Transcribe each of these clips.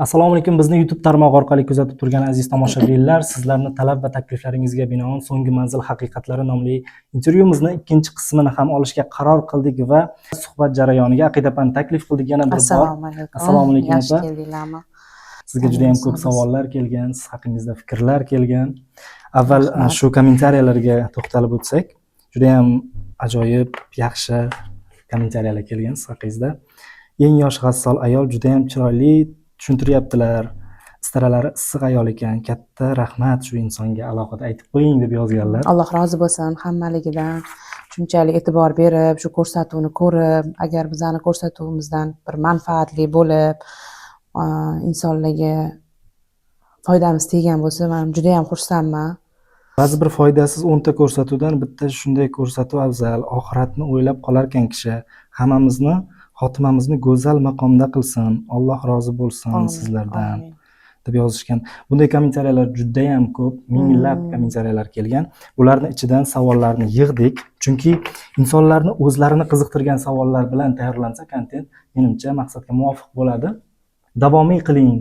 Assalomu alaykum. Bizni YouTube tarmog'i orqali kuzatib turgan aziz tomoshabinlar, sizlarning talab va takliflaringizga binoan So'nggi manzil haqiqatlari nomli intervyuimizni ikkinchi qismini ham olishga qaror qildik va suhbat jarayoniga Aqidapani taklif qildik yana bir bor. Assalomu alaykum. Assalomu alaykum Yaxshi opa. keldinglarmi? Sizga juda ham ko'p savollar kelgan, siz haqingizda fikrlar kelgan. Avval shu kommentariyalarga to'xtalib o'tsak, juda ham ajoyib, yaxshi kommentariyalar kelgan siz haqingizda. Eng yosh g'assol ayol juda ham chiroyli tushuntiryaptilar. Istaralari issiq ayol ekan. Katta rahmat shu insonga alohida aytib qo'ying deb yozganlar. Alloh rozi bo'lsin hammaligidan. Shunchalik e'tibor berib, shu ko'rsatuvni ko'rib, agar bizning ko'rsatuvimizdan bir manfaatli bo'lib, insonlarga foydamiz teggan bo'lsa, men juda ham xursandman. Ba'zi bir foydasiz 10 ta ko'rsatuvdan bitta shunday ko'rsatuv afzal. Oxiratni o'ylab qolar ekan kishi. Hammamizni xotimamizni go'zal maqomda qilsin. Alloh rozi bo'lsin sizlardan deb yozishgan. Bunday kommentariyalar juda ham ko'p, minglab kommentariyalar kelgan. Ularning ichidan savollarni yig'dik. Chunki insonlarni o'zlarini qiziqtirgan savollar bilan tayyorlansa kontent menimcha maqsadga muvofiq bo'ladi. Davomiy qiling.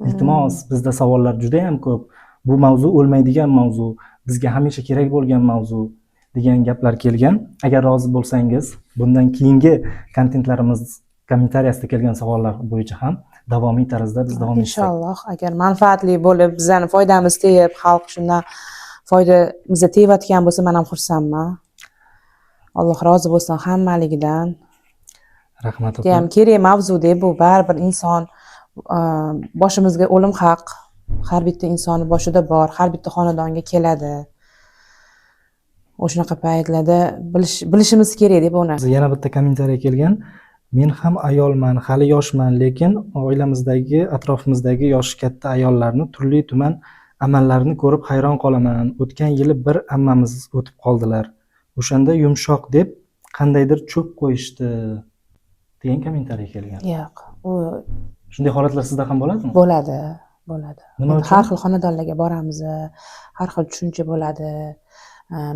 Iltimos, bizda savollar juda ham ko'p. Bu mavzu o'lmaydigan mavzu, bizga hamisha kerak bo'lgan mavzu degan gaplar kelgan. Agar rozi bo'lsangiz, bundan keyingi kontentlarimiz kommentariyasida kelgan savollar bo'yicha ham davomiy tarzda biz davom etsak. Inshaalloh, agar manfaatli bo'lib, bizning foydamiz tegib, xalq shundan foyda bizga tegayotgan bo'lsa, men ham xursandman. Alloh rozi bo'lsin hammaligidan. Rahmat opa. Ham kerak mavzu-da bu, baribir inson boshimizga o'lim haq. Har bitta inson boshida bor, har bitta xonadonga keladi. O'shanaqa paytlarda bilishimiz kerak deb uni. Yana bitta kommentariya kelgan. Men ham ayolman, hali yoshman, lekin oilamizdagi, atrofimizdagi yoshi katta ayollarni turli tuman amallarini ko'rib hayron qolaman. O'tgan yili bir ammamiz o'tib qoldilar. O'shanda yumshoq deb qandaydir cho'p qo'yishdi degan kommentariya kelgan. Yo'q, u shunday holatlar sizda ham bo'ladimi? Bo'ladi. Nima uchun? Har xil xonadonlarga boramiz, har xil tushuncha bo'ladi.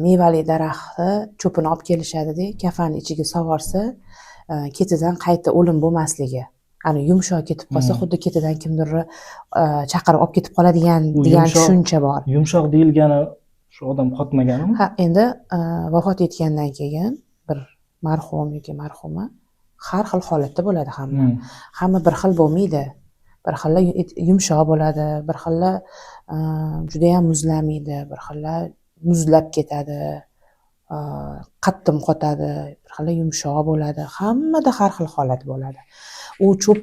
Mevali daraxtni cho'pini olib kelishadi-da, kafanni ichiga sovorsa, ketidan qayta o'lim bo'lmasligi. Ani yumshoq ketib qolsa, xuddi ketidan kimdir chaqirib olib ketib qoladigan degan tushuncha bor. Yumshoq deyilgani shu odam qotmaganimi? Ha, endi vafot etgandan keyin bir marhum yoki marhuma har xil holatda bo'ladi hamma. Hamma bir xil bo'lmaydi. Bir xilla yumshoq bo'ladi, bir xilla juda ham muzlamaydi, bir xilla muzlab ketadi, qattim qotadi, bir xilla yumshoq bo'ladi. Hammada har xil holat bo'ladi. U cho'p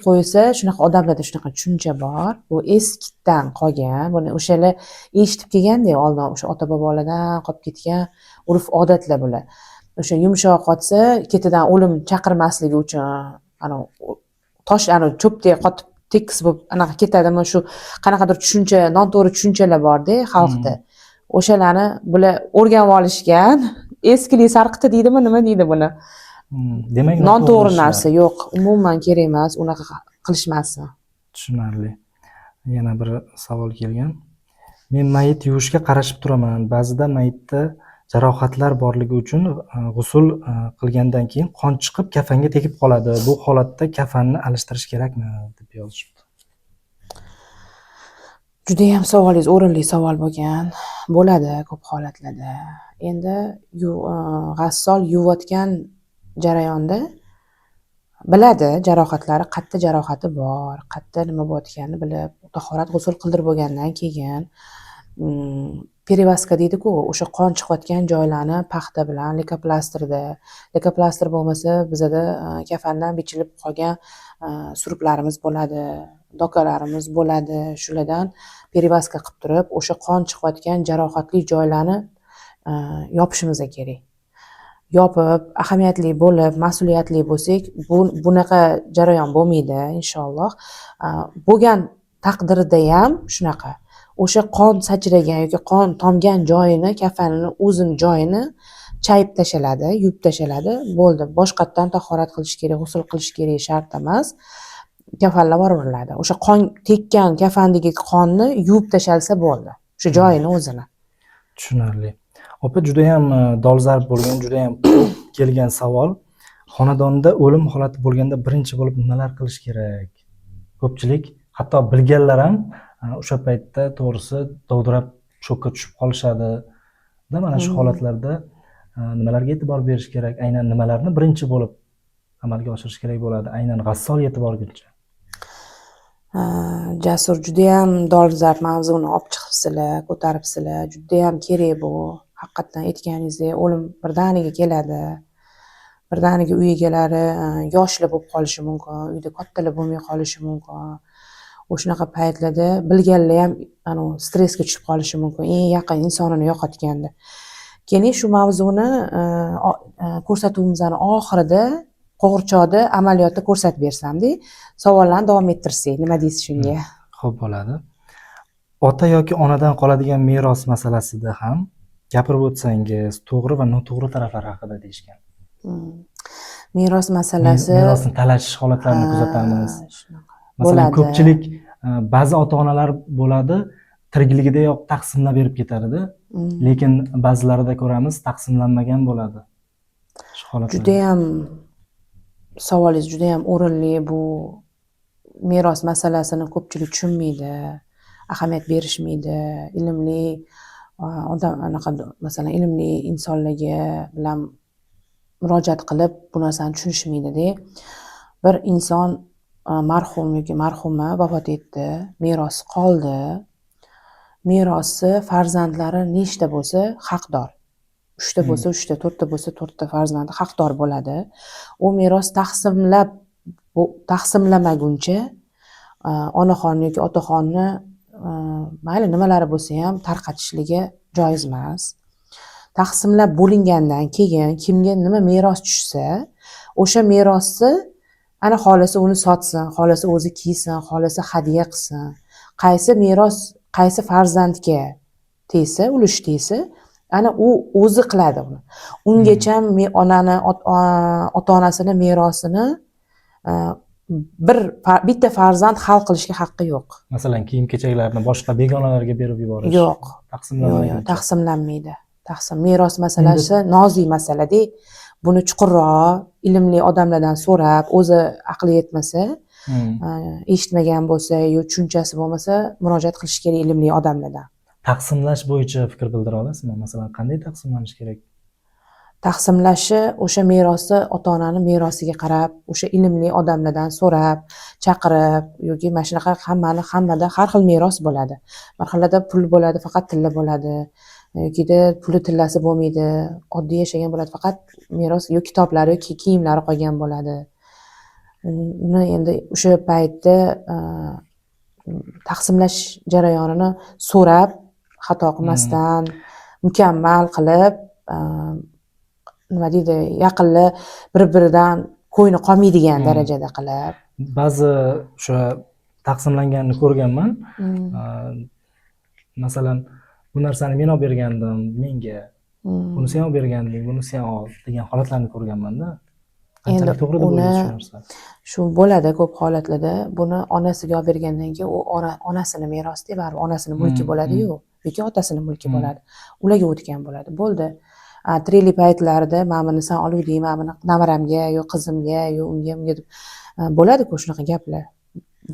qo'ysa, shunaqa odamlarda shunaqa tushuncha bor. Bu eskidan qolgan. Buni o'shalar eshitib kelganda, oldin o'sha ota-bobolardan qolib ketgan urf odatlar bular. O'sha yumshoq qotsa, ketidan o'lim chaqirmasligi uchun tosh cho'pdek qotib tekis bo'lib anaqa ketadimi, shu qanaqadir tushuncha, noto'g'ri tushunchalar bor-da xalqda. O'shalarni bular o'rganib olishgan. Eskilik sarqiti deydimi, nima deydi buni? Demak, noto'g'ri narsa yo'q, umuman kerak emas, unaqa qilishmasin. Tushunarli. Yana bir savol kelgan. Men mayit yuvishga qarashib turaman. Ba'zida mayitda jarohatlar borligi uchun g'usul qilgandan keyin qon chiqib kafanga tegib qoladi. Bu holatda kafanni alishtirish kerakmi deb yozishibdi. Juda ham savolingiz o'rinli savol bo'lgan. Bo'ladi ko'p holatlarda. Endi g'assol yuvayotgan jarayonda biladi jarohatlari, qayerda jarohati bor, qayerda nima bo'layotganini bilib, tahorat g'usul qildirib bo'lgandan keyin perivaska deydi-ku, o'sha qon chiqayotgan joylarni paxta bilan lekoplastir bo'lmasa, bizada kafandan bichilib qolgan suruplarimiz bo'ladi, dokalarimiz bo'ladi. Shulardan perivaska qilib turib, o'sha qon chiqayotgan jarohatli joylarni yopishimiz kerak. Yopib, ahamiyatli bo'lib, mas'uliyatli bo'lsak, bunaqa jarayon bo'lmaydi inshaalloh. Bo'lgan taqdirda ham shunaqa. O'sha qon sachragan yoki qon tomgan joyini, kafanini o'zini joyini chayib tashaladi, yuvib tashaladi, bo'ldi. Boshqatdan tahorat qilish kerak, g'usul qilish kerak shart emas. Kafanlar yuboriladi. O'sha qon tekkan kafandagi qonni yuvib tashalsa bo'ldi. O'sha joyini o'zini. Tushunarli. Opa, juda ham dolzarb bo'lgan, juda ham kelgan savol. Xonadonda o'lim holati bo'lganda birinchi bo'lib nimalar qilish kerak? ko'pchilik hatto bilganlar ham o'sha paytda to'g'risi dovdirab shokka tushib qolishadi. Mana shu holatlarda nimalarga e'tibor berish kerak? Aynan nimalarni birinchi bo'lib amalga oshirish kerak bo'ladi? Aynan g'assol yetib borguncha. Jasur judayam dolzarb mavzuni olib chiqibsizlar, ko'taribsizlar. Judayam kerak bu. Haqiqatdan aytganingizdek, o'lim birdaniga keladi. Birdaniga uy egalari yoshli bo'lib qolishi mumkin, uyda kattalar bo'lmay qolishi mumkin. O'shunaqa paytlarda bilganlar ham stressga tushib qolishi mumkin, eng yaqin insonini yo'qotganda. Keyin shu mavzuni ko'rsatuvimizning oxirida qo'g'irchoqda amaliyotda ko'rsatib bersam-da, savollarni davom ettirsak, nima deysiz shunga? Xo'p bo'ladi. Ota yoki onadan qoladigan meros masalasida ham gapirib o'tsangiz, to'g'ri va noto'g'ri taraflar haqida deyishgan. Meros masalasi, merosni talashish holatlarini kuzatamiz. Masalan, ko'pchilik ba'zi ota-onalar bo'ladi, tirikligidayoq taqsimlab berib ketadi-da, lekin ba'zilarida ko'ramiz, taqsimlanmagan bo'ladi. Shu holatlar. Judayam savolingiz judayam o'rinli. Bu meros masalasini ko'pchilik tushunmaydi, ahamiyat berishmaydi. Ilmli odam masalan ilmli insonlarga bilan murojaat qilib bu narsani tushunishmaydi-da. Bir inson marhum yoki marhuma vafot etdi, meros qoldi. Merosi farzandlari nechta bo'lsa haqdor. 3 ta bo'lsa 3 ta, 4 ta bo'lsa 4 ta farzandi haqdor bo'ladi. U meros taqsimlamaguncha onaxon yoki otaxonni mayli nimalari bo'lsa ham tarqatishligi joiz emas. Taqsimlab bo'lingandan keyin kimga nima meros tushsa, o'sha merosni ana xolasi uni sotsin, xolasi o'zi kiysin, xolasi hadya qilsin. Qaysi meros qaysi farzandga tegsa, ulush tegsa, ana u o'zi qiladi uni. Ungacha ota-onasini merosini bitta farzand hal qilishga haqqi yo'q. Masalan, kiyim-kechaklarni boshqa begonalarga berib yuborish. Yo'q, taqsimlanmaydi. Meros masalasi nozik masala-da. Buni chuqurroq ilmli odamlardan so'rab, o'zi aqli yetmasa, eshitmagan bo'lsa, yo tushunchasi bo'lmasa, murojaat qilish kerak ilmli odamlardan. Taqsimlash bo'yicha fikr bildira olasizmi? Masalan, qanday taqsimlanish kerak? Taqsimlashi o'sha merosni ota-onani merosiga qarab, o'sha ilmli odamlardan so'rab, chaqirib yoki mana shunaqa hammada har xil meros bo'ladi. Bir xillarda pul bo'ladi, faqat tilla bo'ladi. Yokida puli tillasi bo'lmaydi, oddiy yashagan bo'ladi, faqat meros yo kitoblari yoki kiyimlari qolgan bo'ladi. Uni endi o'sha paytda taqsimlash jarayonini so'rab, xato qilmasdan, mukammal qilib, nima deydi, yaqinlar bir-biridan ko'ngli qolmaydigan darajada qilib. Ba'zi o'sha taqsimlanganini ko'rganman. Masalan, bu narsani men olib bergandim, menga. Bunisi ham olib bergandim, bunisi ham ol degan holatlarni ko'rganman-da. Qanchalik to'g'ri deb o'ylaysiz? Shu bo'ladi ko'p holatlarda. Buni onasiga olib bergandan keyin u onasini merosi deb, baribir onasini mulki bo'ladi-yu, yoki otasini mulki bo'ladi. Ularga o'tgan bo'ladi. Bo'ldi. Tirikli paytlarida mana buni sen oluvding, mana buni navaramga yo qizimga yo unga deb bo'ladi-ku shunaqa gaplar.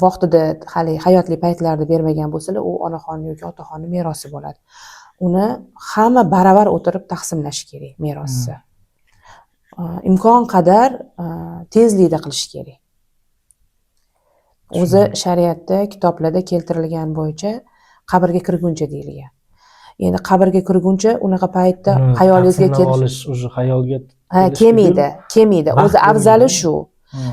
Vaqtida hali hayotli paytlarda bermagan bo'lsalar, u onaxon yoki otaxonni merosi bo'ladi. Uni hamma baravar o'tirib taqsimlash kerak merosni. Imkon qadar tezlikda qilish kerak. O'zi shariatda, kitoblarda keltirilgan bo'yicha qabrga kirguncha deyilgan. Endi qabrga kirguncha unaqa paytda xayolingizga olish o'zi xayolga kelmaydi. O'zi afzali shu.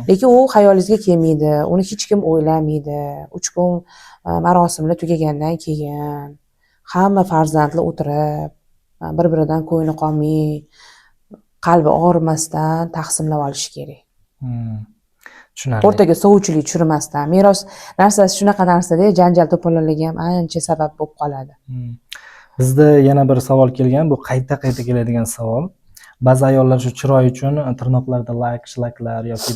Lekin u xayolingizga kelmaydi. Uni hech kim o'ylamaydi. 3 kun marosimlar tugagandan keyin hamma farzandlar o'tirib, bir-biridan ko'ngli qolmay, qalbi og'rimasdan taqsimlab olish kerak. Tushunarli. O'rtaga sovuvchilik tushirmasdan. Meros narsasi shunaqa narsada janjal to'polonlarga ham ancha sabab bo'lib qoladi. Bizda yana bir savol kelgan, bu qayta-qayta keladigan savol. Ba'zi ayollar shu chiroy uchun tirnoqlarda lak, shlaklar yoki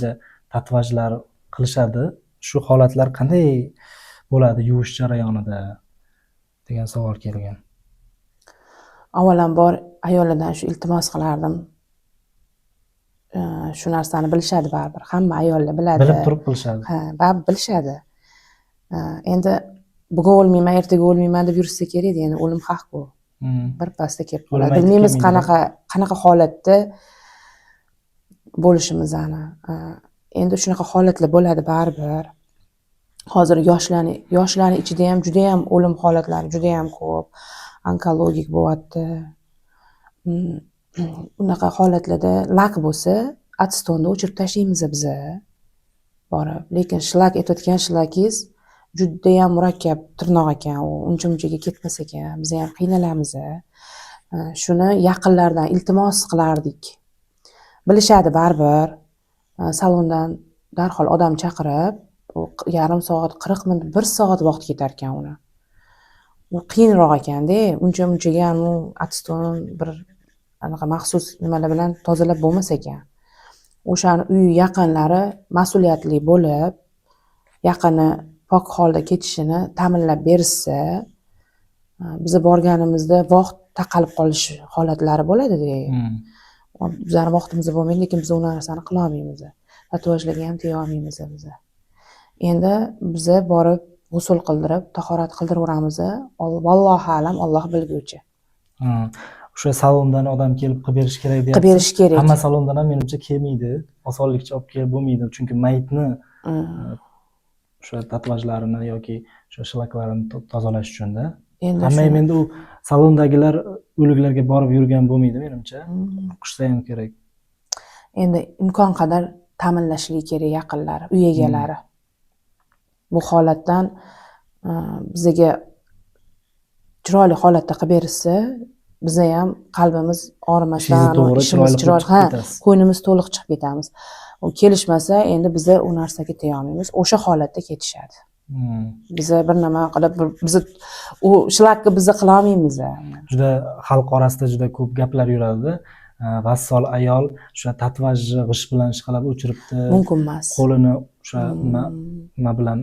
tatuajlar qilishadi. Shu holatlar qanday bo'ladi yuvish jarayonida degan savol kelgan. Avvalambor ayollardan shu iltimos qilardim. Shu narsani bilishadi baribir. Hamma ayollar biladi. Bilib turib qilishadi. Baribir bilishadi. Endi bugun o'lmayman, ertaga o'lmayman deb yursa kerak, endi o'lim haq-ku. Birpasda kelib qoladi. O'lim aytib Bilmaymiz kelmaydi. qanaqa holatda bo'lishimizni. Endi shunaqa holatlar bo'ladi baribir. Hozir yoshlarni ichida ham juda ham o'lim holatlari juda ham ko'p. Onkologik bo'lyapti. Unaqa holatlarda lak bo'lsa, atstonda o'chirib tashlaymiz biz. Borib, lekin shlak etayotgan shlakingiz juda ham murakkab tirnoq ekan, u uncha-munchaga ketmas ekan. Biz ham qiynalamiz. Shuni yaqinlardan iltimos qilardik. Bilishadi baribir. Salondan darhol odam chaqirib, yarim soat, 40 minut, 1 soat vaqt ketar ekan uni. U qiyinroq ekanda, uncha-munchaga u atston bir anaqa maxsus nimalar bilan tozalab bo'lmas ekan. O'shani uy yaqinlari mas'uliyatli bo'lib, yaqini pok holda ketishini ta'minlab bersa, biz borganimizda vaqt taqalib qolish holatlari bo'ladi-da. Bizning vaqtimiz bo'lmaydi, lekin biz u narsani qila olmaymiz. Tatuajlarga ham tega olmaymiz biz. Endi biz borib g'usul qildirib, tahorat qildiraveramiz. Vallohu alam, Alloh bilguvchi. O'sha salondan odam kelib qilib berish kerak deyapsiz. Qilib berish kerak. Hamma salondan ham menimcha kelmaydi. Osonlikcha olib kelib bo'lmaydi, chunki mayitni o'sha tatuajlarini yoki o'sha shlaklarini tozalash uchun-da. Hamma ham endi u salondagilar o'liklarga borib yurgan bo'lmaydi menimcha. Qilsa ham kerak. Endi imkon qadar ta'minlashligi kerak yaqinlari, uy egalari. Bu holatdan bizga chiroyli holatda qilib bersa, biza ham qalbimiz og'rimasdan, ishimiz chiroyli, qo'ynimiz to'liq chiqib ketamiz. U kelishmasa, endi biz u narsaga tega olmaymiz. O'sha holatda ketishadi. Biz bir nima qilib, biz u shlakni biz qila olmaymiz. Juda xalq orasida juda ko'p gaplar yuradi. Vassol ayol o'sha tatuajni g'ish bilan ishqalab o'chiribdi. Mumkin emas. Qo'lini o'sha nima bilan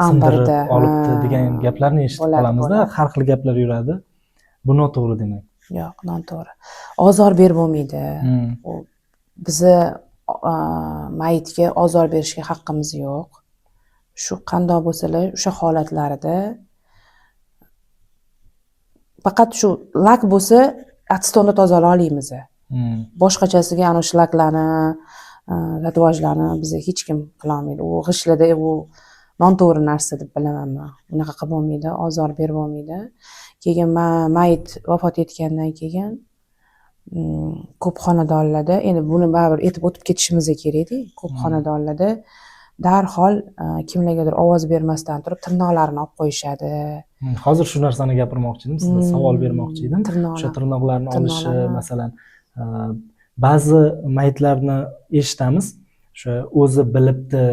sindirib olibdi degan gaplarni eshitib qolamiz-da. Har xil gaplar yuradi. Bu noto'g'ri demak. Yo'q, noto'g'ri. Ozor berib bo'lmaydi. Bizni mayitga ozor berishga haqqimiz yo'q. Shu qandoq bo'lsalar, o'sha holatlarida faqat shu lak bo'lsa, atstonda tozalay olamiz. Boshqachasiga ana shu laklarni, tatuajlarni biz hech kim qila olmaydi. U g'ishlarda u noto'g'ri narsa deb bilaman men. Unaqa qilib bo'lmaydi, ozor berib bo'lmaydi. Keyin mayit vafot etgandan keyin ko'p xonadonlarda, endi buni baribir aytib o'tib ketishimiz kerak-da. Ko'p xonadonlarda darhol kimlargadir ovoz bermasdan turib tirnoqlarini olib qo'yishadi. Hozir shu narsani gapirmoqchi edim, sizga savol bermoqchi edim. O'sha tirnoqlarni olishi, masalan, ba'zi mayitlarni eshitamiz, o'sha o'zi bilibdi,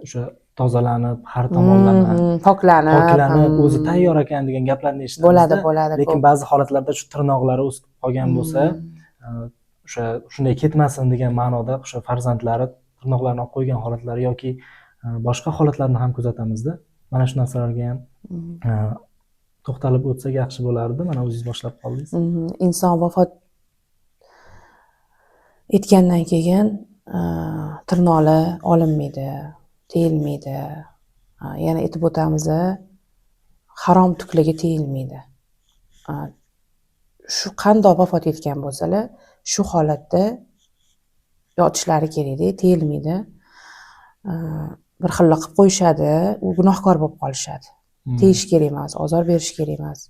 o'sha tozalanib, har tomonlama poklanib, o'zi tayyor ekan degan gaplarni eshitamiz. Bo'ladi. Lekin ba'zi holatlarda shu tirnoqlari o'sib qolgan bo'lsa, o'sha shunday ketmasin degan ma'noda o'sha farzandlari tirnoqlarni olib qo'ygan holatlari yoki boshqa holatlarni ham kuzatamizda. Mana shu narsalarga ham to'xtalib o'tsak yaxshi bo'lardi. Mana o'zingiz boshlab qoldingiz. Inson vafot etgandan keyin tirnoqlar olinmaydi, teyilmaydi. Yana aytib o'tamiz, harom tuklarga teyilmaydi. Shu qandoq vafot etgan bo'lsalar, shu holatda yotishlari kerak-da, teyilmaydi. Bir xilla qilib qo'yishadi, u gunohkor bo'lib qolishadi. Teyish kerak emas, ozor berish kerak emas.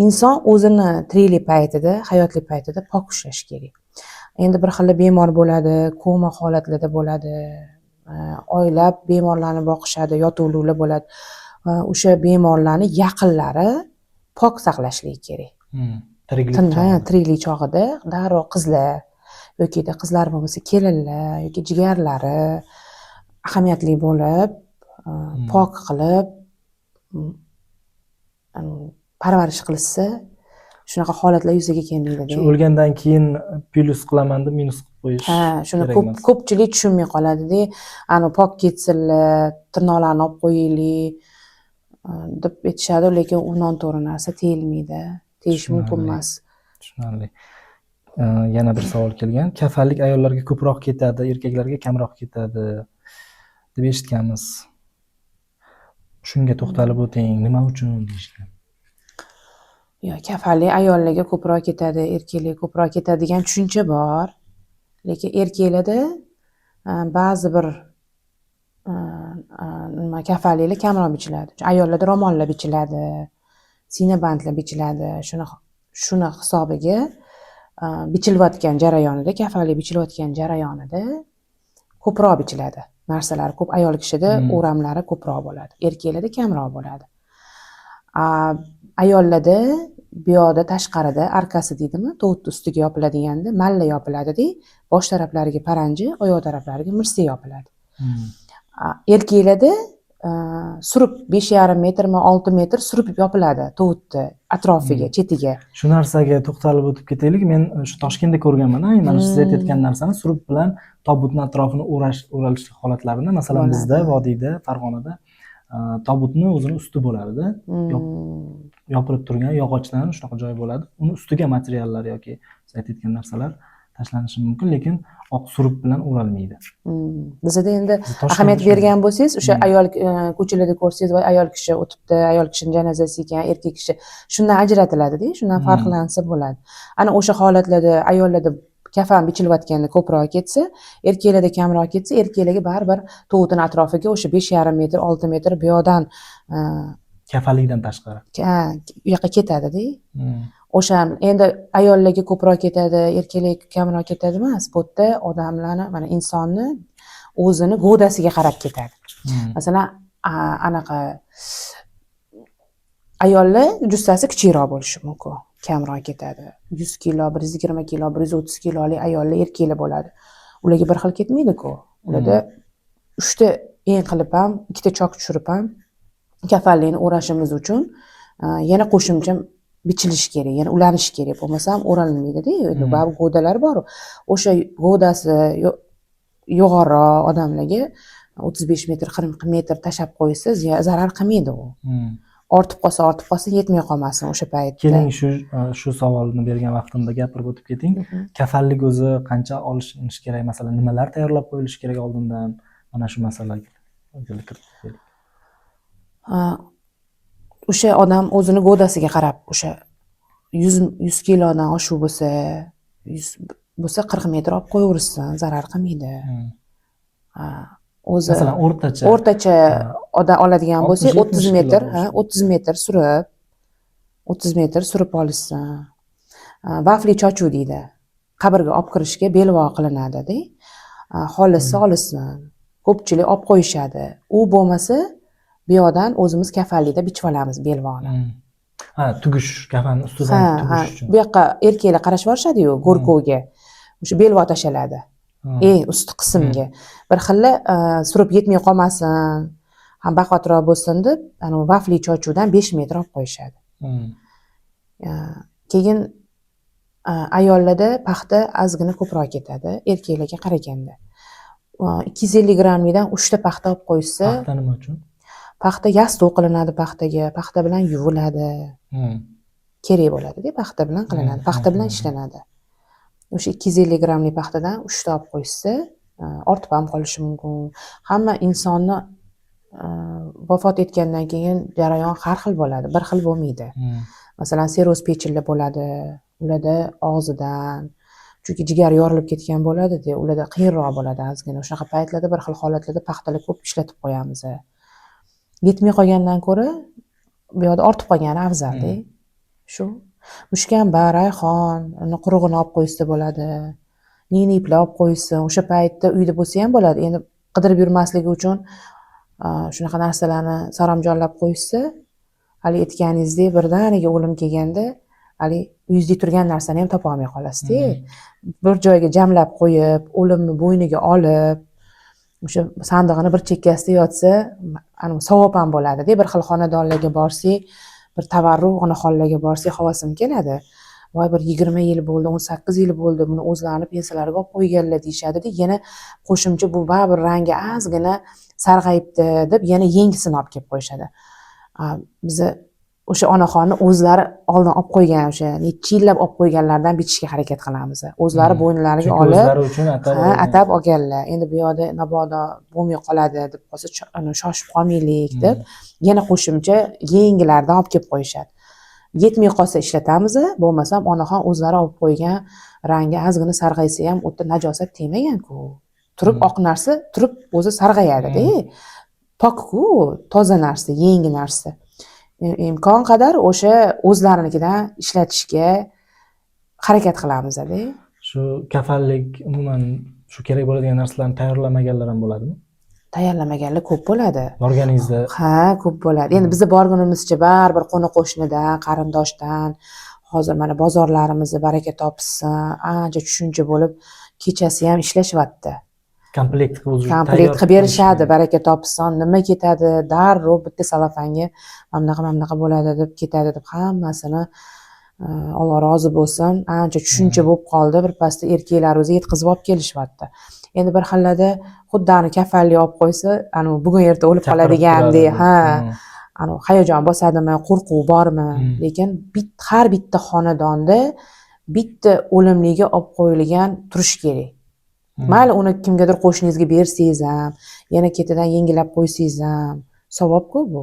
Inson o'zini tiriklik paytida, hayotlik paytida pok ushlash kerak. Endi bir xilla bemor bo'ladi, koma holatlarda bo'ladi, oylab bemorlarni boqishadi, yotuvliklar bo'ladi. O'sha bemorlarni yaqinlari pok saqlashligi kerak. Tiriklik chog'ida darrov qizlar yoki qizlar bo'lmasa kelinlar yoki jigarlari ahamiyatli bo'lib, pok qilib parvarish qilsa, shunaqa holatlar yuzaga kelmaydi. O'lgandan keyin plus qilaman deb minus qilib qo'yish. Shuni ko'pchilik tushunmay qoladi-da. Ani pok ketsinlar, tirnoqlarni olib qo'yaylik deb aytishadi, lekin u noto'g'ri narsa, teyilmaydi. Teyish mumkin emas. Tushunarli. Yana bir savol kelgan. Kafanlik ayollarga ko'proq ketadi, erkaklarga kamroq ketadi deb eshitganmiz. Shunga to'xtalib o'ting, nima uchun deyishgan. Yo, kafallik ayollarga ko'proq ketadi, erkaklarga ko'proq ketadi degan tushuncha bor. Lekin erkaklarda ba'zi bir nima kafalliklar kamroq bichiladi. Ayollarda ro'mollar bichiladi, siyna bandlar bichiladi. Shuni hisobiga bichilayotgan jarayonida, kafallik bichilayotgan jarayonida ko'proq bichiladi. Narsalar ko'p, ayol kishida o'ramlari ko'proq bo'ladi, erkaklarda kamroq bo'ladi. Ayollarda bu yoqda tashqarida arkasi deydimi, tovutni ustiga yopiladiganda malla yopiladida, bosh taraflariga paranji, oyoq taraflariga mirsa yopiladi. Erkaklarda surib 5,5 metrmi 6 metr surib yopiladi tovutni atrofiga, chetiga. Shu narsaga to'xtalib o'tib ketaylik. Men shu Toshkentda ko'rganman, mana siz aytayotgan narsani surib bilan tobutni atrofini o'ralish holatlarini, masalan bizda vodiyda, Farg'onada tobutni o'zini usti bo'ladi-da, yopilib turgan yog'ochdan shunaqa joy bo'ladi. Uni ustiga materiallar yoki siz aytayotgan narsalar tashlanishi mumkin, lekin oq surib bilan o'ralmaydi. Bizda endi ahamiyat bergan bo'lsangiz, o'sha ayol ko'chalarda ko'rsangiz, voy ayol kishi o'tibdi, ayol kishining janozasi ekan, erkak kishi shundan ajratiladida, shundan farqlansa bo'ladi. Ana o'sha holatlarda ayollarda kafan bichilayotganda ko'proq ketsa, erkaklarda kamroq ketsa, erkaklarga baribir tovutning atrofiga o'sha 5,5 metr 6 metr bu yoqdan kafallikdan tashqari u yoqqa ketadi-da. O'sha endi ayollarga ko'proq ketadi, erkaklarga kamroq ketadi emas. Bu yerda odamlarni, mana insonni o'zini g'o'dasiga qarab ketadi. Masalan, anaqa ayollar jussasi kichikroq bo'lishi mumkin, kamroq ketadi. 100 kilo, 120 kilo, 130 kilolik ayollar, erkaklar bo'ladi. Ularga bir xil ketmaydi-ku. Ularda 3 ta eng qilib ham, 2 ta chok tushirib ham kafallikni o'rashimiz uchun yana qo'shimcha bichilishi kerak, yana ulanish kerak, bo'lmasam o'ralmaydi-da. Baribir g'o'dalar bor. O'sha g'o'dasi yo'g'onroq odamlarga 35 metr, 40 metr tashab qo'ysa, zarar qilmaydi u. Ortib qolsa yetmay qolmasin o'sha paytda. Keling, shu savolni bergan vaqtimda gapirib o'tib keting. Kafallik o'zi qancha olinish kerak, masalan, nimalar tayyorlab qo'yilishi kerak oldindan? Mana shu masalaga kiritib. O'sha odam o'zini g'o'dasiga qarab, o'sha 100 kilodan oshuv bo'lsa, 40 metr olib qo'yaversin, zarar qilmaydi. O'zi masalan o'rtacha odam oladigan bo'lsa 30 metr, 30 metr surib olishsin. Vafli chochuv deydi. Qabrga olib kirishga belvo qilinadi-da. Xohlasa olsin. Ko'pchilik olib qo'yishadi. U bo'lmasa, bu yoqdan o'zimiz kafallikda bichib olamiz belvoni. Tugish, kafanni ustidan tugish uchun. Bu yoqqa erkaklar qarashib borishadi-yu, go'rkovga. O'sha belvo tashaladi. Usti qismga. Bir xilla surib yetmay qolmasin, ham baqatroq bo'lsin deb, ana vafli chochuvdan 5 metr olib qo'yishadi. Keyin ayollarda paxta ozgina ko'proq ketadi, erkaklarga qaraganda. 250 grammdan 3 ta paxta olib qo'ysa, paxta nima uchun? Paxta yastoq qilinadi paxtaga, paxta bilan yuviladi. Kerak bo'ladi-da, paxta bilan qilinadi, paxta bilan ishlanadi. O'sha 250 grammlik paxtadan 3 ta olib qo'ysa, ortib ham qolishi mumkin. Hamma insonni vafot etgandan keyin jarayon har xil bo'ladi, bir xil bo'lmaydi. Masalan, seroz pechinlar bo'ladi, ularda og'zidan, chunki jigar yorilib ketgan bo'ladi-da, ularda qiyinroq bo'ladi ozgina. O'shaqa paytlarda bir xil holatlarda paxtalar ko'p ishlatib qo'yamiz. Yetmay qolgandan ko'ra, bu yoqda ortib qolgani afzal-da. Shu mushkamba, rayhon, uni qurug'ini olib qo'ysa bo'ladi. Nini iplar olib qo'ysin. O'sha paytda uyda bo'lsa ham bo'ladi. Endi qidirib yurmasligi uchun shunaqa narsalarni saromjonlab qo'ysa, hali aytganingizdek birdaniga o'lim kelganda, hali uyingizda turgan narsani ham topa olmay qolasiz-da. Bir joyga jamlab qo'yib, o'limni bo'yniga olib, o'sha sandig'ini bir chekkasida yotsa, ana savob ham bo'ladi-da. Bir xil xonadonlarga borsak, bir tavarruk onaxonlarga borsak, havasim keladi. Voy, bir 20 yil bo'ldi, 18 yil bo'ldi, buni o'zlarini pensiyalarga olib qo'yganlar deyishadi-da. Yana qo'shimcha bu baribir rangi ozgina sarg'ayibdi deb yana yangisini olib kelib qo'yishadi. Biza o'sha onaxonni o'zlari oldin olib qo'ygan, o'sha necha yillab olib qo'yganlardan bichishga harakat qilamiz. O'zlari bo'ynilariga Chunki olib, o'zlari uchun atab ha, olgan. atab olganlar. Endi bu yoqda mabodo bo'lmay qoladi deb qolsa, shoshib qolmaylik deb yana qo'shimcha yengilaridan olib kelib qo'yishadi. Yetmay qolsa ishlatamiz, bo'lmasam onaxon o'zlari olib qo'ygan rangi ozgina sarg'aysa ham o'ta najosat tegmagan-ku. Turib oq narsa turib o'zi sarg'ayadi-da. Pok-ku, toza narsa, yangi narsa. Imkon qadar o'sha o'zlarinikidan ishlatishga harakat qilamiz-da. Shu kafanlik umuman shu kerak bo'ladigan narsalarni tayyorlamaganlar ham bo'ladimi? Tayyorlamaganlar ko'p bo'ladi. Borganingizda Ha, ko'p bo'ladi. Endi biz borgunimizcha baribir qo'ni-qo'shnidan, qarindoshdan, hozir mana bozorlarimizni baraka topsin, ancha tushuncha bo'lib, kechasi ham ishlashyapti. komplekt Komplekt qilib berishadi, baraka topsin, nima ketadi, darrov bitta salofanga mana bo'ladi deb ketadi deb hammasini Alloh rozi bo'lsin, ancha tushuncha bo'lib qoldi. Birpasda erkaklar o'zi yetkazib olib kelishyapti. Endi bir xillada xuddi ani kafanlik olib qo'ysa, bugun erta o'lib qoladigandek, ha. Hayajon bosadimi, qo'rquv bormi? Lekin har bitta xonadonda bitta o'limliga olib qo'yilgan turish kerak. Mayli uni kimgadir qo'shningizga bersangiz ham, yana ketidan yengillab qo'ysangiz ham, savob-ku bu.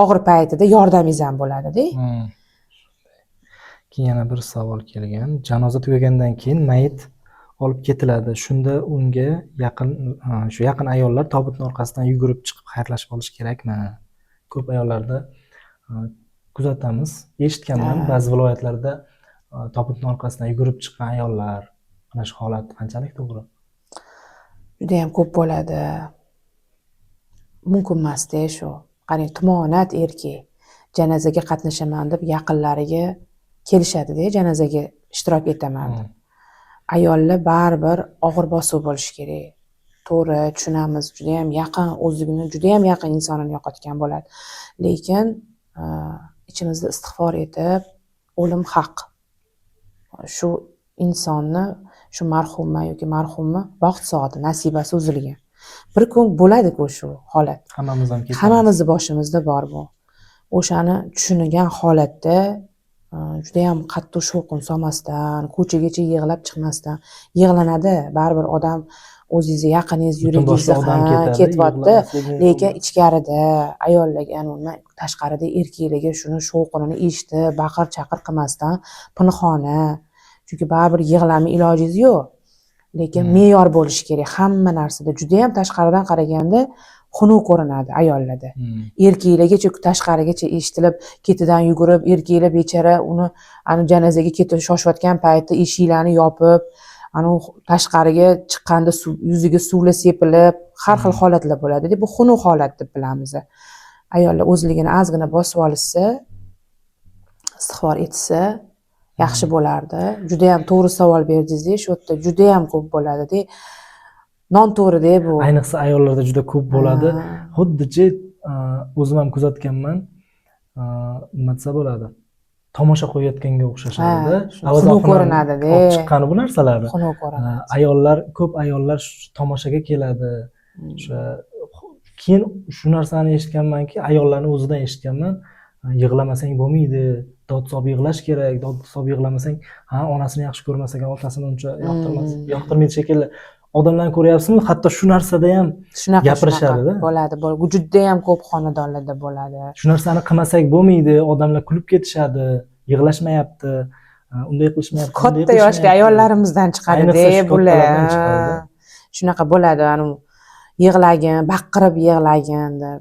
Og'ir paytida yordamingiz ham bo'ladi-da. Keyin yana bir savol kelgan. Janoza tugagandan keyin mayit olib ketiladi. Shunda unga yaqin ayollar tobutning orqasidan yugurib chiqib xayrlashib olish kerakmi? Ko'p ayollarda kuzatamiz, eshitganman, ba'zi viloyatlarda tobutning orqasidan yugurib chiqqan ayollar, mana shu holat qanchalik to'g'ri? Juda ham ko'p bo'ladi. Mumkin emas-da shu. Qarang, tumonat erkak janozaga qatnashaman deb yaqinlariga kelishadi-da, janozaga ishtirok etaman deb. Ayollar baribir og'ir bosuv bo'lishi kerak. To'g'ri, tushunamiz, juda ham yaqin, o'zligini juda ham yaqin insonini yo'qotgan bo'ladi. Lekin ichimizda istig'for etib, o'lim haq. Shu insonni, shu marhumma yoki marhumni vaqt soati nasibasi uzilgan. Bir kun bo'ladi-ku shu holat. Hammamiz ham ketamiz. Hammamizni boshimizda bor bu. O'shani tushungan holatda juda ham qattiq shovqin solmasdan, ko'chagacha yig'lab chiqmasdan yig'lanadi. Baribir odam o'zingizni yaqiningiz, yuringizni ketyapti, lekin ichkarida ayollarga, tashqarida erkaklarga shuni shovqinini eshitib, baqir-chaqir qilmasdan pinhona. Chunki baribir yig'lamay ilojingiz yo'q. Lekin me'yor bo'lishi kerak hamma narsada. Juda ham tashqaridan qaraganda xunuk ko'rinadi ayollarda. Erkaklargacha tashqarigacha eshitilib, ketidan yugurib, erkaklar bechara uni janozaga ketib shoshayotgan paytda eshiklarni yopib, tashqariga chiqqanda yuziga suvlar sepilib, har xil holatlar bo'ladi. Bu xunuk holat deb bilamiz. Ayollar o'zligini ozgina bosib olsa, istig'for etsa yaxshi bo'lardi. Juda ham to'g'ri savol berdingiz-da, shu yerda juda ham ko'p bo'ladi-da. Non-to'g'ri-da bu. Ayniqsa ayollarda juda ko'p bo'ladi. Xuddichi o'zim ham kuzatganman. Nima desa bo'ladi? Tomosha qo'yayotganga o'xshashadi. Xunuk ko'rinadi-da. Olib chiqqani bu narsalarni. Xunuk ko'rinadi. Ko'p ayollar tomoshaga keladi. Keyin shu narsani eshitganmanki, ayollarning o'zidan eshitganman. Yig'lamasang bo'lmaydi, dod solib yig'lash kerak. Dod solib yig'lamasang, onasini yaxshi ko'rmas ekan, otasini uncha yoqtirmaydi shekilli. Odamlarni ko'ryapsizmi? Hatto shu narsada ham gapirishadi-da. Bo'ladi. Bu juda ham ko'p xonadonlarda bo'ladi. Shu narsani qilmasak bo'lmaydi, odamlar kulib ketishadi, yig'lashmayapti, unday qilishmayapti. Katta yoshli ayollarimizdan chiqadi-da bular. Shunaqa bo'ladi, yig'lagin, baqirib yig'lagin deb.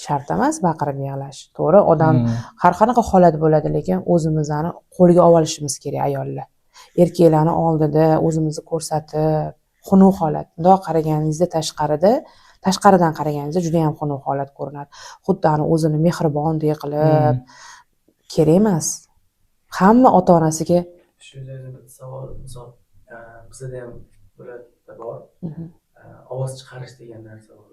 Shart emas baqirib yig'lash. To'g'ri, odam har qanaqa holat bo'ladi, lekin o'zimizni qo'lga olishimiz kerak ayollar. Erkaklarning oldida o'zimizni ko'rsatib, xunuk holat. Bundoq qaraganingizda tashqaridan qaraganingizda juda ham xunuk holat ko'rinadi. Xuddi o'zini mehribondek qilib, kerak emas. Hamma ota-onasiga shu joyda bir savol, misol bizda ham viloyatda bor. Ovoz chiqarish degan narsa bor.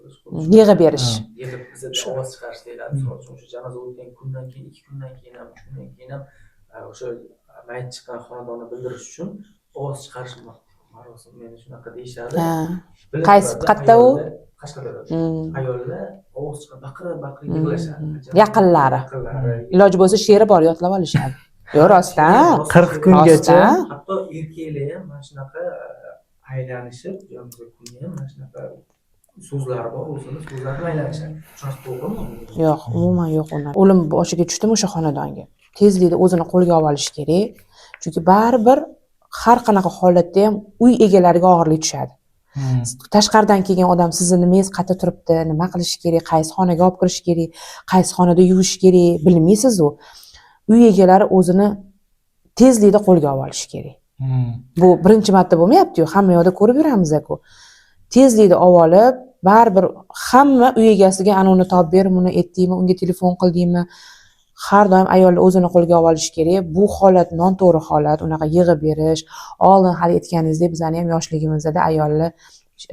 Yig'ib berish. Yig'ib bizda ovoz chiqarish deyiladi. Misol uchun o'sha janoza o'tgan kundan keyin, 2 kundan keyin ham, 3 kundan keyin ham o'sha mayit chiqqan xonadonni bildirish uchun ovoz chiqarish marosim meni shunaqa deyishadi. Ha. Bilib Qaysi turadi, qayerda u? ayolda Qashqadaryoda. Ayollar ovoz chiqarib baqirib yig'lashadi. Yaqinlari. Yaqinlari. Iloji bo'lsa she'ri bor yodlab olishadi. Yo'q, rostdan. 40 kungacha hatto erkaklar ham mana shunaqa aylanishib, yo'qsa kunga ham mana shunaqa so'zlari bor, o'zini so'zlari aylanishadi. Shunaqa to'g'rimi? Yo'q, umuman yo'q ular. O'lim boshiga tushdimi o'sha xonadonga. Tezlikda o'zini qo'lga olish kerak. Chunki baribir har qanaqa holatda ham uy egalariga og'irlik tushadi. Tashqaridan kelgan odam sizni nimangiz qayerda turibdi, nima qilish kerak, qaysi xonaga olib kirish kerak, qaysi xonada yuvish kerak, bilmaysiz u. Uy egalari o'zini tezlikda qo'lga olish kerak. Bu birinchi marta bo'lmayapti-yu, hamma yoqda ko'rib yuramiz-ku. Tezlikda olib, baribir hamma uy egasiga ana uni topib ber, buni etdingmi, unga telefon qildingmi? Har doim ayollar o'zini qo'lga olish kerak. Bu holat noto'g'ri holat, unaqa yig'ib berish. Oldin hali aytganingizdek, bizning ham yoshligimizda ayollar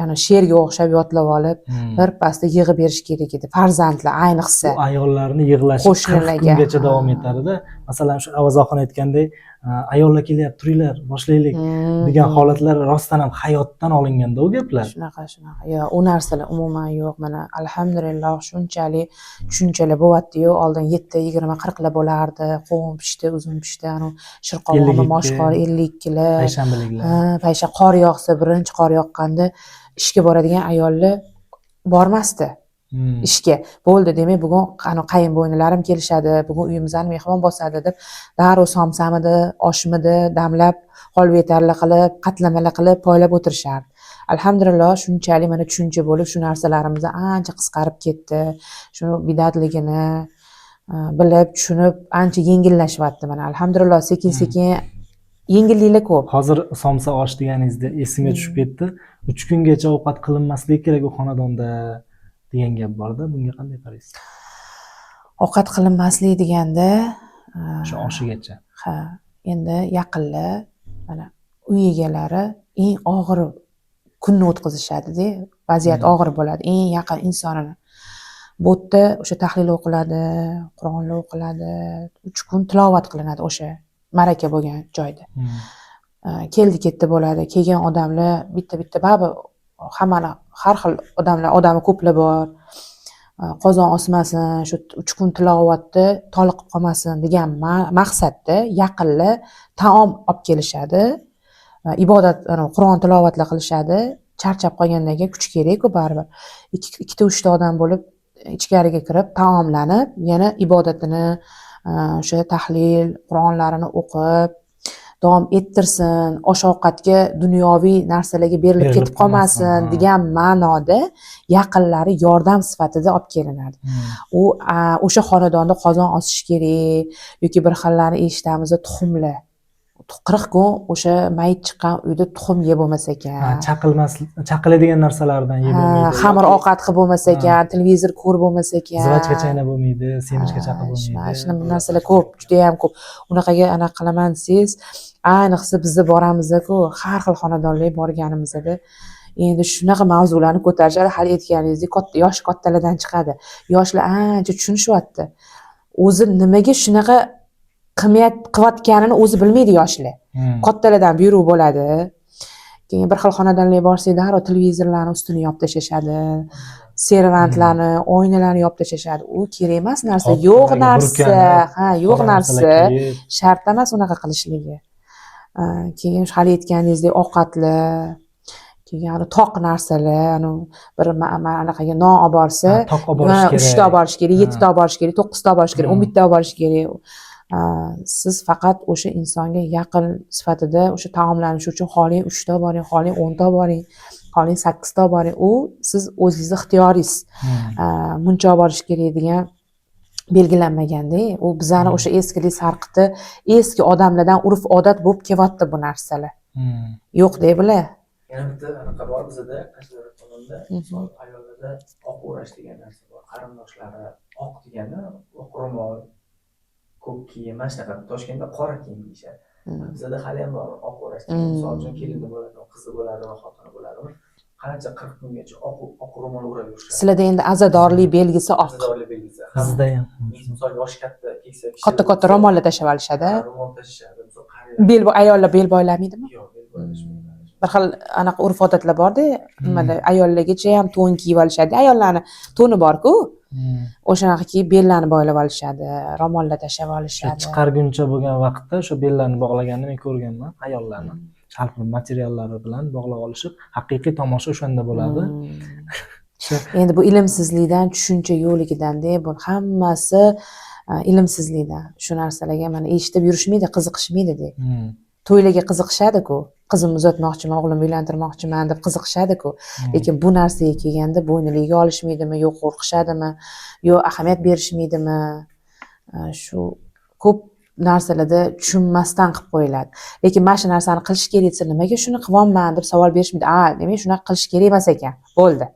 ana she'rga o'xshab yodlab olib, bir pasda yig'ib berish kerak edi. Farzandlar ayniqsa. Bu ayollarni yig'lashi 40 kungacha davom etadi-da. Masalan, shu Avazoxon aytgandek, ayollar kelyapti, turinglar, boshlaylik degan holatlar rostdan ham hayotdan olinganda u gaplar. Shunaqa. Yo'q, u narsalar umuman yo'q. Mana alhamdulillah shunchalik tushunchalar bo'lyapti-yu. Oldin 7, 20, 40 lar bo'lardi. Qovun pishdi, uzum pishdi, ana shirqovoqni moshqor 52 lar. Payshanbaliklar. Paysha qor yog'sa, birinchi qor yoqqanda ishga boradigan ayollar bormasdi. Ishga bo'ldi, demak bugun qani qayinbo'ynilarim kelishadi, bugun uyimizdan mehmon bosadi deb darrov somsamidi, oshmidi damlab, holvetarli qilib, qatlamalar qilib poylab o'tirishardi. Alhamdulillah shunchalik mana tushuncha bo'lib, shu narsalarimiz ancha qisqarib ketdi. Shuni bidatligini bilib, tushunib, ancha yengillashyapti mana. Alhamdulillah sekin-sekin yengilliklar ko'p. Hozir somsa osh deganingizda esimga tushib ketdi. 3 kungacha ovqat qilinmasligi kerak u xonadonda degan gap bor-da, bunga qanday qaraysiz? Ovqat qilinmaslik deganda Shu oshigacha. ha, endi yaqinlar mana uy egalari eng og'ir kunni o'tkazishadi-da, vaziyat og'ir bo'ladi. Eng yaqin insonini. Bu yerda o'sha tahlil o'qiladi, Qur'onlar o'qiladi, 3 kun tilovat qilinadi o'sha maraka bo'lgan joyda. Keldi ketdi bo'ladi. Kelgan odamlar bitta baribir hammani har xil odami ko'plar bor. Qozon osmasin, shu 3 kun tilovatda toliqib qolmasin degan maqsadda yaqinlar taom olib kelishadi. Ibodat, Qur'on tilovatlar qilishadi. Charchab qolgandan keyin kuch kerak-ku baribir. 2-3 odam bo'lib ichkariga kirib, taomlanib, yana ibodatini, o'sha tahlil, Qur'onlarini o'qib davom ettirsin, osh-ovqatga dunyoviy narsalarga berilib ketib qolmasin degan ma'noda yaqinlari yordam sifatida olib kelinadi. U o'sha xonadonda qozon osish kerak yoki bir xillarni eshitamiz, tuxumlar. 40 kun o'sha mayit chiqqan uyda tuxum yeb bo'lmas ekan. Chaqiladigan narsalardan yeb bo'lmaydi. Xamir ovqat qilib bo'lmas ekan, televizor ko'rib bo'lmas ekan. Zvachka chaynab bo'lmaydi, semichka chaqib bo'lmaydi. Shunaqa narsalar ko'p, juda ham ko'p. Unaqaga ana qilaman siz, ayniqsa bizda boramizda-ku, har xil xonadonlarga borganimizda endi shunaqa mavzularni ko'tarishadi, hali aytganingizdek, yosh kattalardan chiqadi. Yoshlar ancha tushunishyapti. O'zi nimaga shunaqa qilayotganini o'zi bilmaydi yoshlar. Kattalardan buyruq bo'ladi. Keyin bir xil xonadonlarga borsak, darrov televizorlarni ustini yopib tashashadi. Servantlarni, oynalarni yopib tashashadi. U kerak emas narsa, yo'q narsa, yo'q narsa. Shart emas unaqa qilishligi. Keyin hali aytganingizdek ovqatlar, keyin toq narsalar, bir anaqaga non olib borsa, 3 ta olib borish kerak, 7 ta olib borish kerak, 9 ta olib borish kerak, 11 ta olib borish kerak. Siz faqat o'sha insonga yaqin sifatida o'sha taomlanish uchun xoling 3 ta boring, xoling 10 ta boring, xoling 8 ta boring. U siz o'zingizning ixtiyoringiz. Muncha olib borish kerak degan belgilanmaganda, u bizani o'sha eskilik sarqiti, eski odamlardan urf-odat bo'lib kelyapti bu narsalar. Yo'q-da bular. Yana bitta anaqa bor bizda, Qashqadaryo tomonda, ayollarda oq o'rash degan narsa bor. Qarindoshlari oq deganda oq ro'mol, ko'k kiyim, mana shunaqa. Toshkentda qora kiyim deyishadi. Bizda hali ham bor oq o'rash. Misol uchun kelini bo'ladi, qizi bo'ladi, xotini bo'ladi. Qancha 40 kungacha oq ro'mol o'rab yurishadi. Sizlarda endi azadorlik belgisi oq. Azadorlik belgisi. Bizda ham. Misol yoshi katta keksa kishi. Katta ro'mollar tashab olishadi. Ro'mol tashishadi. Misol qari. Ayollar bel boylaydimi? Yo'q, bel boylashmaydi. bir xil anaqa urf odatlar borda, nimada ayollargacha ham to'n kiyib olishadi. Ayollarni to'ni bor-ku. O'shanaqa kiyib bellarni boylab olishadi, ro'mollar tashlab O'sha olishadi. chiqarguncha bo'lgan vaqtda o'sha bellarni bog'laganini men ko'rganman ayollarni. Har xil materiallari bilan bog'lab olishib, haqiqiy tomosha o'shanda bo'ladi. Endi bu ilmsizlikdan, tushuncha yo'qligidan-da, bu hammasi ilmsizlikdan. Shu narsalarga mana eshitib yurishmaydi, qiziqishmaydi-da. To'ylarga qiziqishadi-ku. Qizimni uzatmoqchiman, o'g'limni uylantirmoqchiman deb qiziqishadi-ku. Lekin bu narsaga kelganda bo'yniga olishmaydimi, yo qo'rqishadimi, yo ahamiyat berishmaydimi? Shu ko'p narsalarda tushunmasdan qilib qo'yiladi. Lekin mana shu narsani qilish kerak desa, nimaga shuni qilyapman deb savol berishmaydi. Demak, shunaqa qilish kerak emas ekan. Bo'ldi.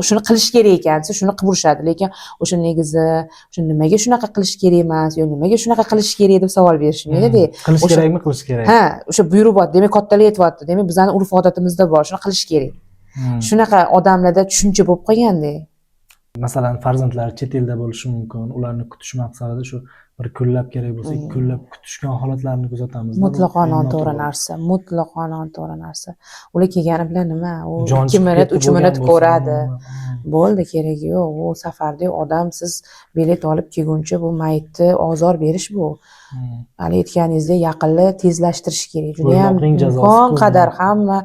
Shuni qilish kerak ekan desa, shuni qilib urishadi. Lekin o'sha negizi, shuni nimaga shunaqa qilish kerak emas, yo nimaga shunaqa qilish kerak deb savol berishmaydi-da. Qilish kerakmi, qilish kerak. Ha, o'sha buyruq bor. Demak, kattalar aytyapti. Demak, bizning urf odatimizda bor. Shuni qilish kerak. Shunaqa odamlarda tushuncha bo'lib qolganda. Masalan, farzandlar chet elda bo'lishi mumkin. Ularni kutish maqsadida shu bir kunlab kerak bo'lsa, 2 kunlab kutishgan holatlarni kuzatamiz. Mutlaqo noto'g'ri narsa, mutlaqo noto'g'ri narsa. Ular kelgani bilan nima? U 2 minut, 3 minut ko'radi. Bo'ldi, keragi yo'q. U safarda odam siz bilet olib kelguncha bu mayitni ozor berish bu. Hali aytganingizdek, yaqinni tezlashtirish kerak. Juda ham imkon qadar hamma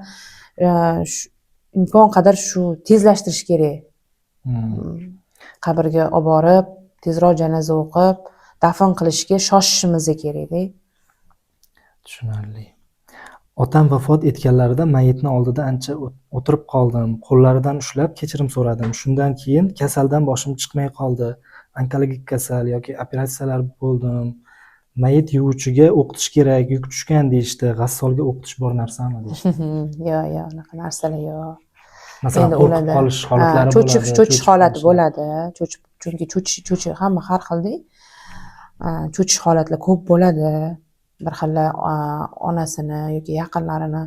imkon qadar shu tezlashtirish kerak. Qabrga olib borib, tezroq janoza o'qib, dafn qilishga shoshishimiz kerak-da. Tushunarli. Otam vafot etganlarida mayitni oldida ancha o'tirib qoldim. Qo'llaridan ushlab kechirim so'radim. Shundan keyin kasaldan boshim chiqmay qoldi. Onkologik kasal yoki operatsiyalar bo'ldim. Mayit yuvuvchiga o'qitish kerak, yuk tushgan deyishdi. G'assolga o'qitish bor narsami deyishdi. Yo'q, unaqa narsalar yo'q. Masalan, qo'rqib qolish holatlari bo'ladi. Cho'chish holati bo'ladi. Chunki cho'chish hamma har xilda. Cho'chish holatlar ko'p bo'ladi. Bir xil onasini yoki yaqinlarini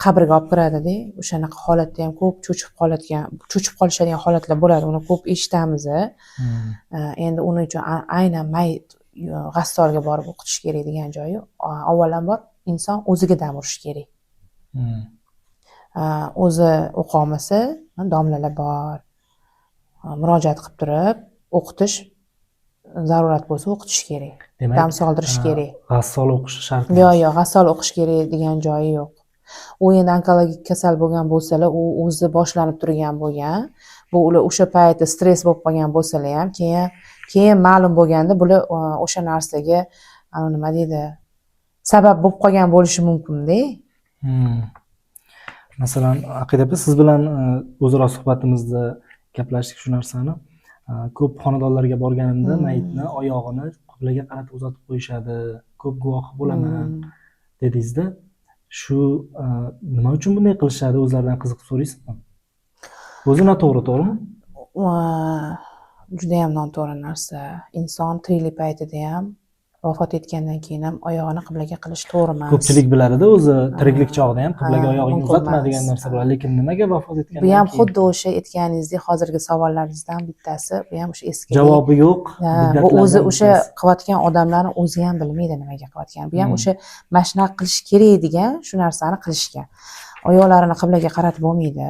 qabrga olib kiradi-da. O'shanaqa holatda ham ko'p cho'chib qolishadigan holatlar bo'ladi. Uni ko'p eshitamiz. Endi uning uchun aynan mayit g'assolga borib o'qitish kerak degan joyi avvalambor inson o'ziga dam urish kerak. O'zi o'qolmasa, domlalar bor. Murojaat qilib turib, o'qitish zarurat bo'lsa o'qitish kerak. Dam soldirish kerak. G'assol o'qishi shart. Yo'q, g'assol o'qish kerak degan joyi yo'q. U endi onkologik kasal bo'lgan bo'lsalar, u o'zi boshlanib turgan bo'lgan. Bu ular o'sha paytda stress bo'lib qolgan bo'lsalar ham, keyin ma'lum bo'lganda bular o'sha narsaga nima deydi, sabab bo'lib qolgan bo'lishi mumkin-da. Masalan, Aqida opa, siz bilan o'zaro suhbatimizda gaplashdik shu narsani. Ko'p xonadonlarga borganimda mayitni oyog'ini qiblaga qaratib uzatib qo'yishadi. Ko'p guvohi bo'laman dedingizda. Shu nima uchun bunday qilishadi? O'zlaridan qiziqib so'raysizmi? O'zi noto'g'ri, to'g'rimi? Juda ham noto'g'ri narsa. Inson tiriklik paytida ham, vafot etgandan keyin ham oyog'ini qiblaga qilish to'g'ri emas. Ko'pchilik bilarida o'zi tiriklik chog'ida ham qiblaga oyog'ingni uzatma degan narsa bo'ladi, lekin nimaga vafot etgandan keyin? Bu ham keyin? xuddi o'sha aytganingizdek hozirgi savollaringizdan bittasi, bu ham o'sha eski. Javobi yo'q. Bu o'zi o'sha qilayotgan odamlarni o'zi ham bilmaydi nimaga qilayotgan. Bu ham o'sha mashina qilish kerak degan shu narsani qilishgan. Oyoqlarini qiblaga qaratib bo'lmaydi.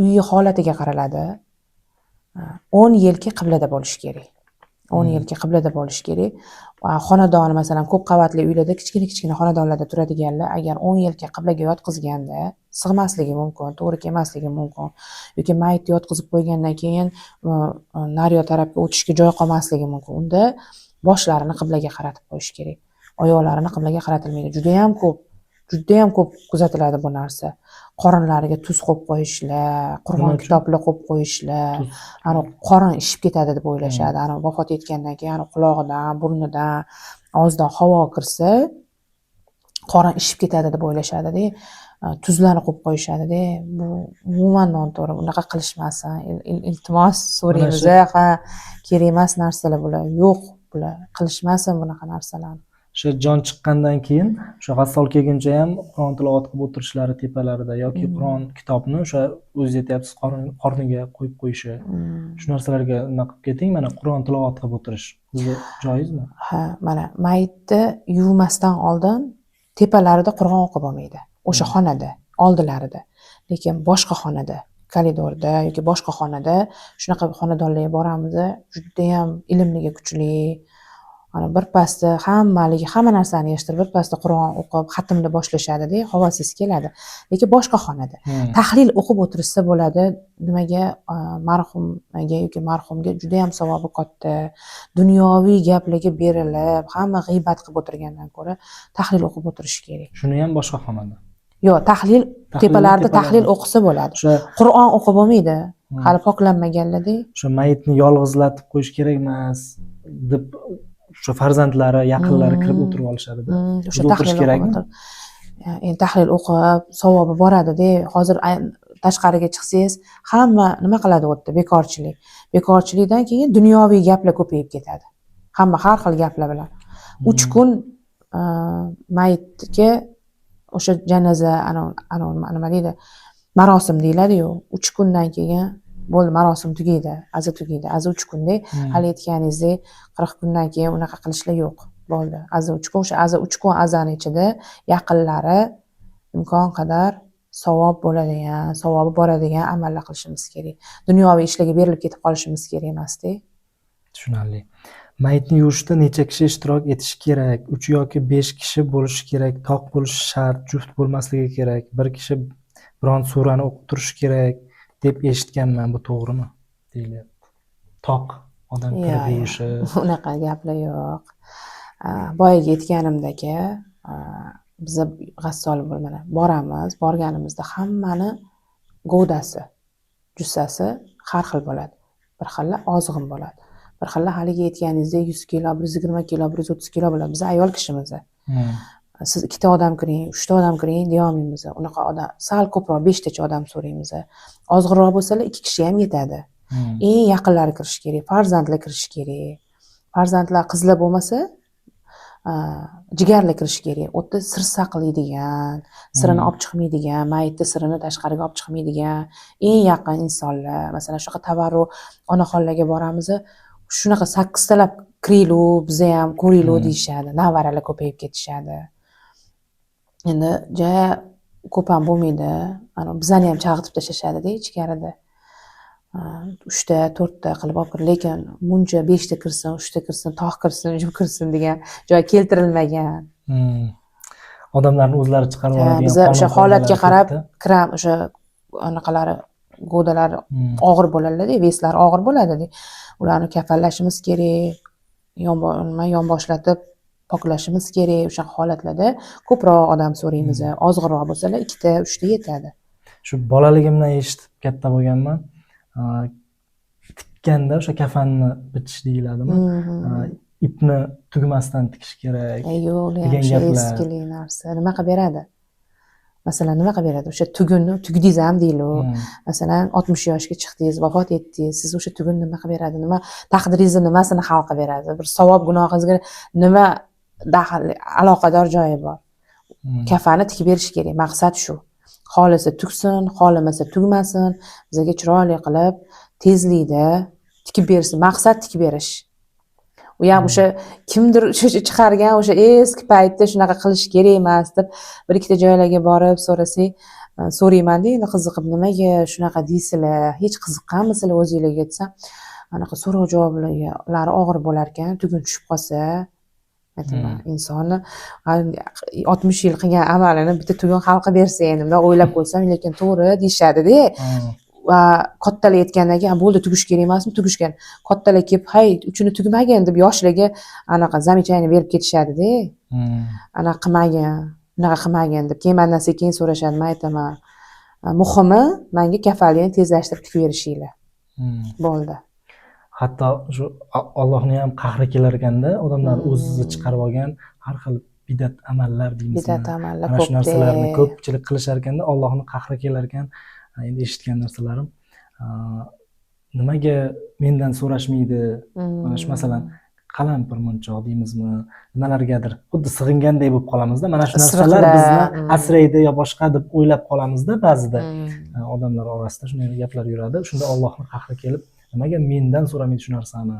Uyi holatiga qaraladi. 10 yilki qiblada bo'lish kerak. 10 yilki qiblada bo'lish kerak. Xonadoni masalan ko'p qavatli uylarda, kichkina xonadonlarda turadiganlar agar 10 yilki qiblaga yotqizganda sig'masligi mumkin, to'g'ri kelmasligi mumkin yoki mayitni yotqizib qo'ygandan keyin naryo tarafga o'tishga joy qolmasligi mumkin. Unda boshlarini qiblaga qaratib qo'yish kerak. Oyoqlarini qiblaga qaratilmaydi. Juda ham ko'p kuzatiladi bu narsa. Qorinlariga tuz qo'yib qo'yishlar, Qur'on kitoblar qo'yib qo'yishlar. Qorin ishib ketadi deb o'ylashadi. Vafot etgandan keyin qulog'idan, burnidan, og'zidan havo kirsa, qorin ishib ketadi deb o'ylashadi-da. Tuzlarni qo'yib qo'yishadi-da. Bu umuman noto'g'ri. Unaqa qilishmasin. Iltimos so'raymiz. Kerak emas narsalar bular. Yo'q, bular qilishmasin bunaqa narsalarni. O'sha jon chiqqandan keyin o'sha g'assol kelguncha ham Qur'on tilovat qilib o'tirishlari tepalarida yoki Qur'on kitobni o'sha o'zingiz aytyapsiz qorniga qo'yib qo'yishi. Shu narsalarga nima qilib keting, mana Qur'on tilovat qilib o'tirish. O'zi joizmi? Ha, mana mayitni yuvmasdan oldin tepalarida Qur'on o'qib bo'lmaydi. o'sha xonada oldilarida. Lekin boshqa xonada, koridorda yoki boshqa xonada shunaqa xonadonlarga boramiz, judayam ilmliga kuchli, ana birpasda hamma narsani eshitib, birpasda Qur'on o'qib, xatmni boshlashadi-da, havosingiz keladi. Lekin boshqa xonada tahlil o'qib o'tirishsa bo'ladi. Nimaga marhumga yoki marhumga juda ham savobi katta. Dunyoviy gaplarga berilib, hamma g'iybat qilib o'tirgandan ko'ra tahlil o'qib o'tirish kerak. Shuni ham boshqa xonada. Yo'q, tahlil tepalarda tahlil o'qisa bo'ladi. O'sha Qur'on o'qib bo'lmaydi. Hali poklanmaganlarda. o'sha mayitni yolg'izlatib qo'yish kerak emas deb o'sha farzandlari, yaqinlari kirib o'tirib olishadi-da. O'sha O'tirish tahlil kerakmi? o'qib, endi tahlil o'qib savobi boradi-da. Hozir tashqariga chiqsangiz, hamma nima qiladi u yerda? Bekorchilik. Bekorchilikdan keyin dunyoviy gaplar ko'payib ketadi. Hamma har xil gaplar bilan. 3 kun mayitga o'sha janoza nima deydi? Marosim deyiladi-yu. 3 kundan keyin bo'ldi, marosim tugaydi, aza tugaydi. Aza 3 kunda, hali aytganingizdek 40 kundan keyin unaqa qilishlar yo'q. Bo'ldi. Aza 3 kun, o'sha aza 3 kun azani ichida yaqinlari imkon qadar savob bo'ladigan, savobi boradigan amallar qilishimiz kerak. Dunyoviy ishlarga berilib ketib qolishimiz kerak emas-da. Tushunarli. Mayitni yuvishda necha kishi ishtirok etishi kerak? 3 yoki 5 kishi bo'lishi kerak, toq bo'lishi shart, juft bo'lmasligi kerak. Bir kishi biron surani o'qib turishi kerak deb eshitganman, bu to'g'rimi? Deyilyapti. Toq odam kirib yuvishi. Unaqa gaplar yo'q. Boyaga aytganimdek, biz g'assol mana boramiz, borganimizda hammani govdasi, jussasi har xil bo'ladi. Bir xilla ozg'in bo'ladi. Bir xilla haligi aytganingizdek 100 kilo, 120 kilo, 130 kilo bo'ladi. Biz ayol kishimiz. Siz 2 ta odam kiring, 3 ta odam kiring deya olmaymiz. Unaqa odam sal ko'proq 5 tacha odam so'raymiz. Ozg'inroq bo'lsalar 2 kishi ham yetadi. Eng yaqinlari kirish kerak, farzandlar kirish kerak. Farzandlar qizlar bo'lmasa, jigarlar kirish kerak. U yerda sir saqlaydigan, sirini olib chiqmaydigan, mayitni sirini tashqariga olib chiqmaydigan eng yaqin insonlar. Masalan, shunaqa tabarruk onaxonlarga boramiz. Shunaqa 8 talab kiraylu, biza ham ko'raylu deyishadi. Navaralar ko'payib ketishadi. Endi ko'p ham bo'lmaydi. Ana bizani ham chaqirib tashlashadi-da ichkarida. 3 ta, 4 ta qilib olib kirib, lekin muncha 5 ta kirsin, 3 ta kirsin, tog' kirsin, jum kirsin degan joy keltirilmagan. Odamlarni o'zlari chiqarib oladigan. Biz o'sha holatga qarab kiram, o'sha anaqalari, go'dalar og'ir bo'ladi-da, veslar og'ir bo'ladi-da. Ularni kafallashimiz kerak, yonboshlatib poklashimiz kerak. O'sha holatlarda ko'proq odam so'raymiz. Ozg'inroq bo'lsalar 2 ta, 3 ta yetadi. Shu bolaligimdan eshitib katta bo'lganman. Tikkanda o'sha kafanni bitish deyiladimi? Ipni tugmasdan tikish kerak. Yo'q, degan gaplar. eskili narsa. Nima qilib beradi? Masalan, nima qilib beradi? O'sha tugunni tugdingiz ham deylu. Masalan, 60 yoshga chiqdingiz, vafot etdingiz. Siz o'sha tugun nima qilib beradi? Nima taqdiringizni nimasini hal qilib beradi? Bir savob gunohingizga nima daxl, aloqador joyi bor? Kafani tikib berish kerak. Maqsad shu. Xolisa tugsin, xohlamasa tugmasin. Bizga chiroyli qilib, tezlikda tikib bersin. Maqsad tikib berish. U ham o'sha kimdir chiqargan o'sha eski paytda shunaqa qilish kerak emas deb bir ikkita joylarga borib so'rasak, so'rayman-da, endi qiziqib nimaga shunaqa deysizlar, hech qiziqqanmisizlar o'zingizlarga desam, anaqa so'roq javoblari og'ir bo'lar ekan, tugun tushib qolsa, aytaman, insonni 60 yil qilgan amalini bitta tugun hal qilib bersa endi bunday o'ylab qo'ysam, lekin to'g'ri deyishadi-da. Va kattalar aytgandan keyin bo'ldi, tugish kerak emasmi? Tugishgan. Kattalar kelib, "Hay, uchini tugmagin" deb yoshlarga anaqa zamechание berib ketishadi-da. Anaqa qilmagin, bunaqa qilmagin deb. Keyin mendan sekin so'rashadi, men aytaman, muhimi menga kafallikni tezlashtirib tikib berishinglar. Bo'ldi. Hatto shu Allohning ham qahri kelar ekanda, odamlar o'ziga chiqarib olgan har xil bidat amallar deymiz. Bidat amallar ko'p. Shu narsalarni ko'pchilik qilishar ekanda, Allohning qahri kelar ekan. Endi eshitgan narsalarim, nimaga mendan so'rashmaydi? Mana shu masalan, qalampir munchoq deymizmi, nimalargadir xuddi sig'inganday bo'lib qolamizda. Mana shu narsalar bizni asraydi yo boshqa deb o'ylab qolamizda ba'zida. Odamlar orasida shunday gaplar yuradi. Shunda Allohning qahri kelib, nimaga mendan so'ramaydi shu narsani?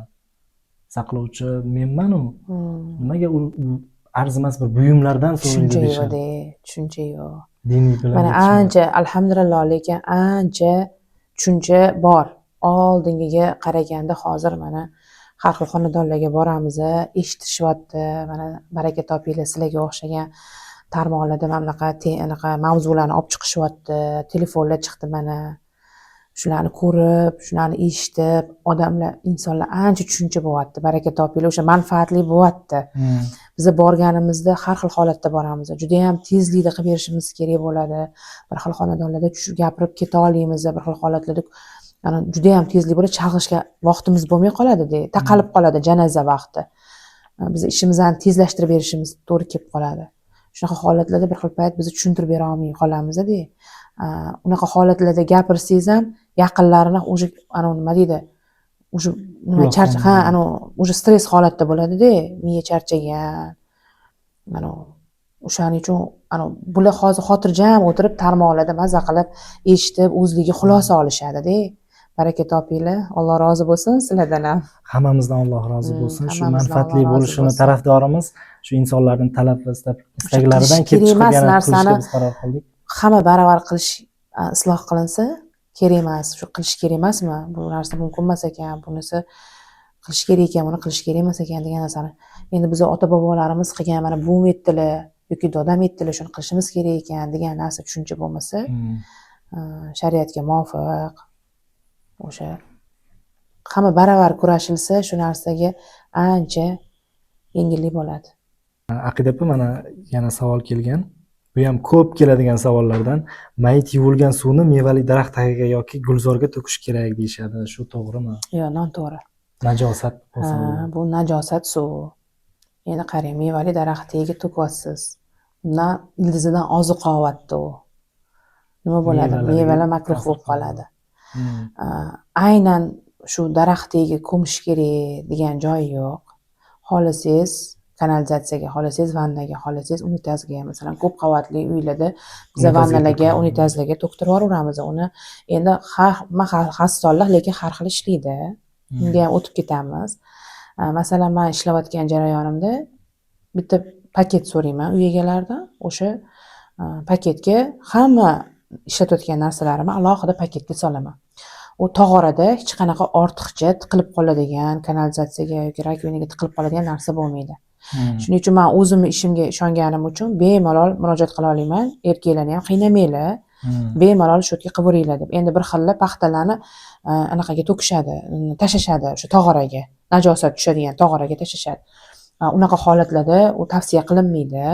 Saqlovchi menman-u. Nimaga u arzimas bir buyumlardan so'raydi deyishadi. Tushuncha yo'q. diniy bilim mana yetishmayapti. ancha alhamdulillah, lekin ancha tushuncha bor. Oldingiga qaraganda hozir mana har xil xonadonlarga boramiz, eshitishyapti. Mana baraka topinglar, sizlarga o'xshagan tarmoqlarda mana bunaqa mavzularni olib chiqishyapti. Telefonlar chiqdi mana. Shularni ko'rib, shularni eshitib, odamlar, insonlar ancha tushuncha bo'lyapti. Baraka topinglar, o'sha manfaatli bo'lyapti. Biz borganimizda har xil holatda boramiz. Juda ham tezlikda qilib berishimiz kerak bo'ladi. Bir xil xonadonlarda gapirib keta olmaymiz, bir xil holatlarda juda ham tezlik bo'ladi, chalg'ishga vaqtimiz bo'lmay qoladi-da, taqalib qoladi janoza vaqti. Biz ishimizni tezlashtirib berishimiz to'g'ri kelib qoladi. Shunaqa holatlarda bir xil payt biz tushuntirib bera olmay qolamiz-da. Unaqa holatlarda gapirsangiz ham yaqinlarini o'sha nima deydi? O'sha nima o'sha stress holatda bo'ladi-da, miya charchagan. O'shaning uchun bular hozir xotirjam o'tirib tarmoqlarda maza qilib eshitib, o'zligi xulosa olishadi-da. Baraka topinglar. Alloh rozi bo'lsin sizlardan ham. Hammamizdan Alloh rozi bo'lsin. Shu hammamizdan manfaatli Alloh rozi bo'lishini bo'lsin. tarafdorimiz, shu insonlarning talab va istaklaridan qilish kelib kerak emas chiqilgan narsani narsani biz qaror qildik. hamma baravar qilish isloh qilinsa kerak emas. Shu qilish kerak emasmi? Bu narsa mumkin emas ekan, bunisi qilish kerak ekan, buni qilish kerak emas ekan degan narsani. Endi biz ota bobolarimiz qilgan, mana buvim aytdilar yoki dadam aytdilar, shuni qilishimiz kerak ekan degan narsa tushuncha bo'lmasa, shariatga muvofiq o'sha hamma baravar kurashilsa, shu narsaga ancha yengillik bo'ladi. Aqida opa, mana yana savol kelgan. Bu ham ko'p keladigan savollardan. Mayit yuvilgan suvni mevali daraxt tagiga yoki gulzorga to'kish kerak deyishadi. Shu to'g'rimi? Yo'q, noto'g'ri. Najosat bo'lsa. Bu najosat suv. Endi qarang, mevali daraxt tagiga to'kyapsiz. Undan ildizidan oziq olyapti u. Nima bo'ladi? Mevalar makruh bo'lib qoladi. Aynan shu daraxt tagiga ko'mish kerak degan joyi yo'q. Xohlasangiz kanalizatsiyaga, xohlasangiz vannaga, xohlasangiz unitazga, masalan, ko'p qavatli uylarda biz vannalarga, unitazlarga to'ktirib yuboramiz. Uni endi xastonlar, lekin har xil ishlaydi. Unga ham o'tib ketamiz. Masalan, men ishlayotgan jarayonimda bitta paket so'rayman uy egalaridan. O'sha paketga hamma ishlatayotgan narsalarimni alohida paketga solaman. U tog'orada hech qanaqa ortiqcha tiqilib qoladigan, kanalizatsiyaga yoki rakvinaga tiqilib qoladigan narsa bo'lmaydi. Shuning uchun men o'zimni ishimga ishonganim uchun bemalol murojaat qila olaman. Erkaklarni ham qiynamanglar. Bemalol shu yerga qilaveringlar deb. Endi bir xilla paxtalarni anaqaga to'kishadi, tashashadi o'sha tog'oraga. Najosat tushadigan tog'oraga tashashadi. Unaqa holatlarda u tavsiya qilinmaydi.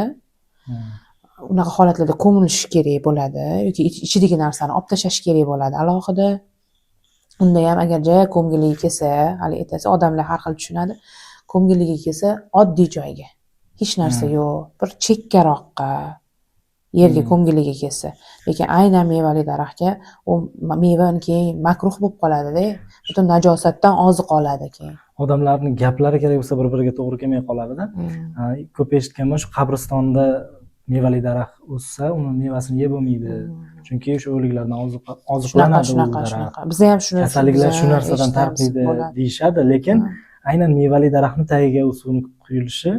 Unaqa holatlarda ko'milish kerak bo'ladi yoki ichidagi narsani olib tashlash kerak bo'ladi alohida. Unda ham agar joy ko'mgiligi kelsa, hali aytasi odamlar har xil tushunadi. Ko'mgiligi kelsa oddiy joyga. Hech narsa yo'q, bir chekkaroqqa yerga ko'mgiligi kelsa. Lekin aynan mevali daraxtga u mevani keyin makruh bo'lib qoladi-da. Butun najosatdan oziq oladi keyin. Odamlarning gaplari kerak bo'lsa bir-biriga to'g'ri kelmay qoladi-da. Ko'p eshitganman, shu qabristonda mevali daraxt o'ssa, uni mevasini yeb bo'lmaydi. Chunki o'sha o'liklardan oziqlanadi u daraxt. Biz ham shuni kasalliklar shu narsadan tarqaydi deyishadi, lekin aynan mevali daraxtning tagiga u suvni quyilishi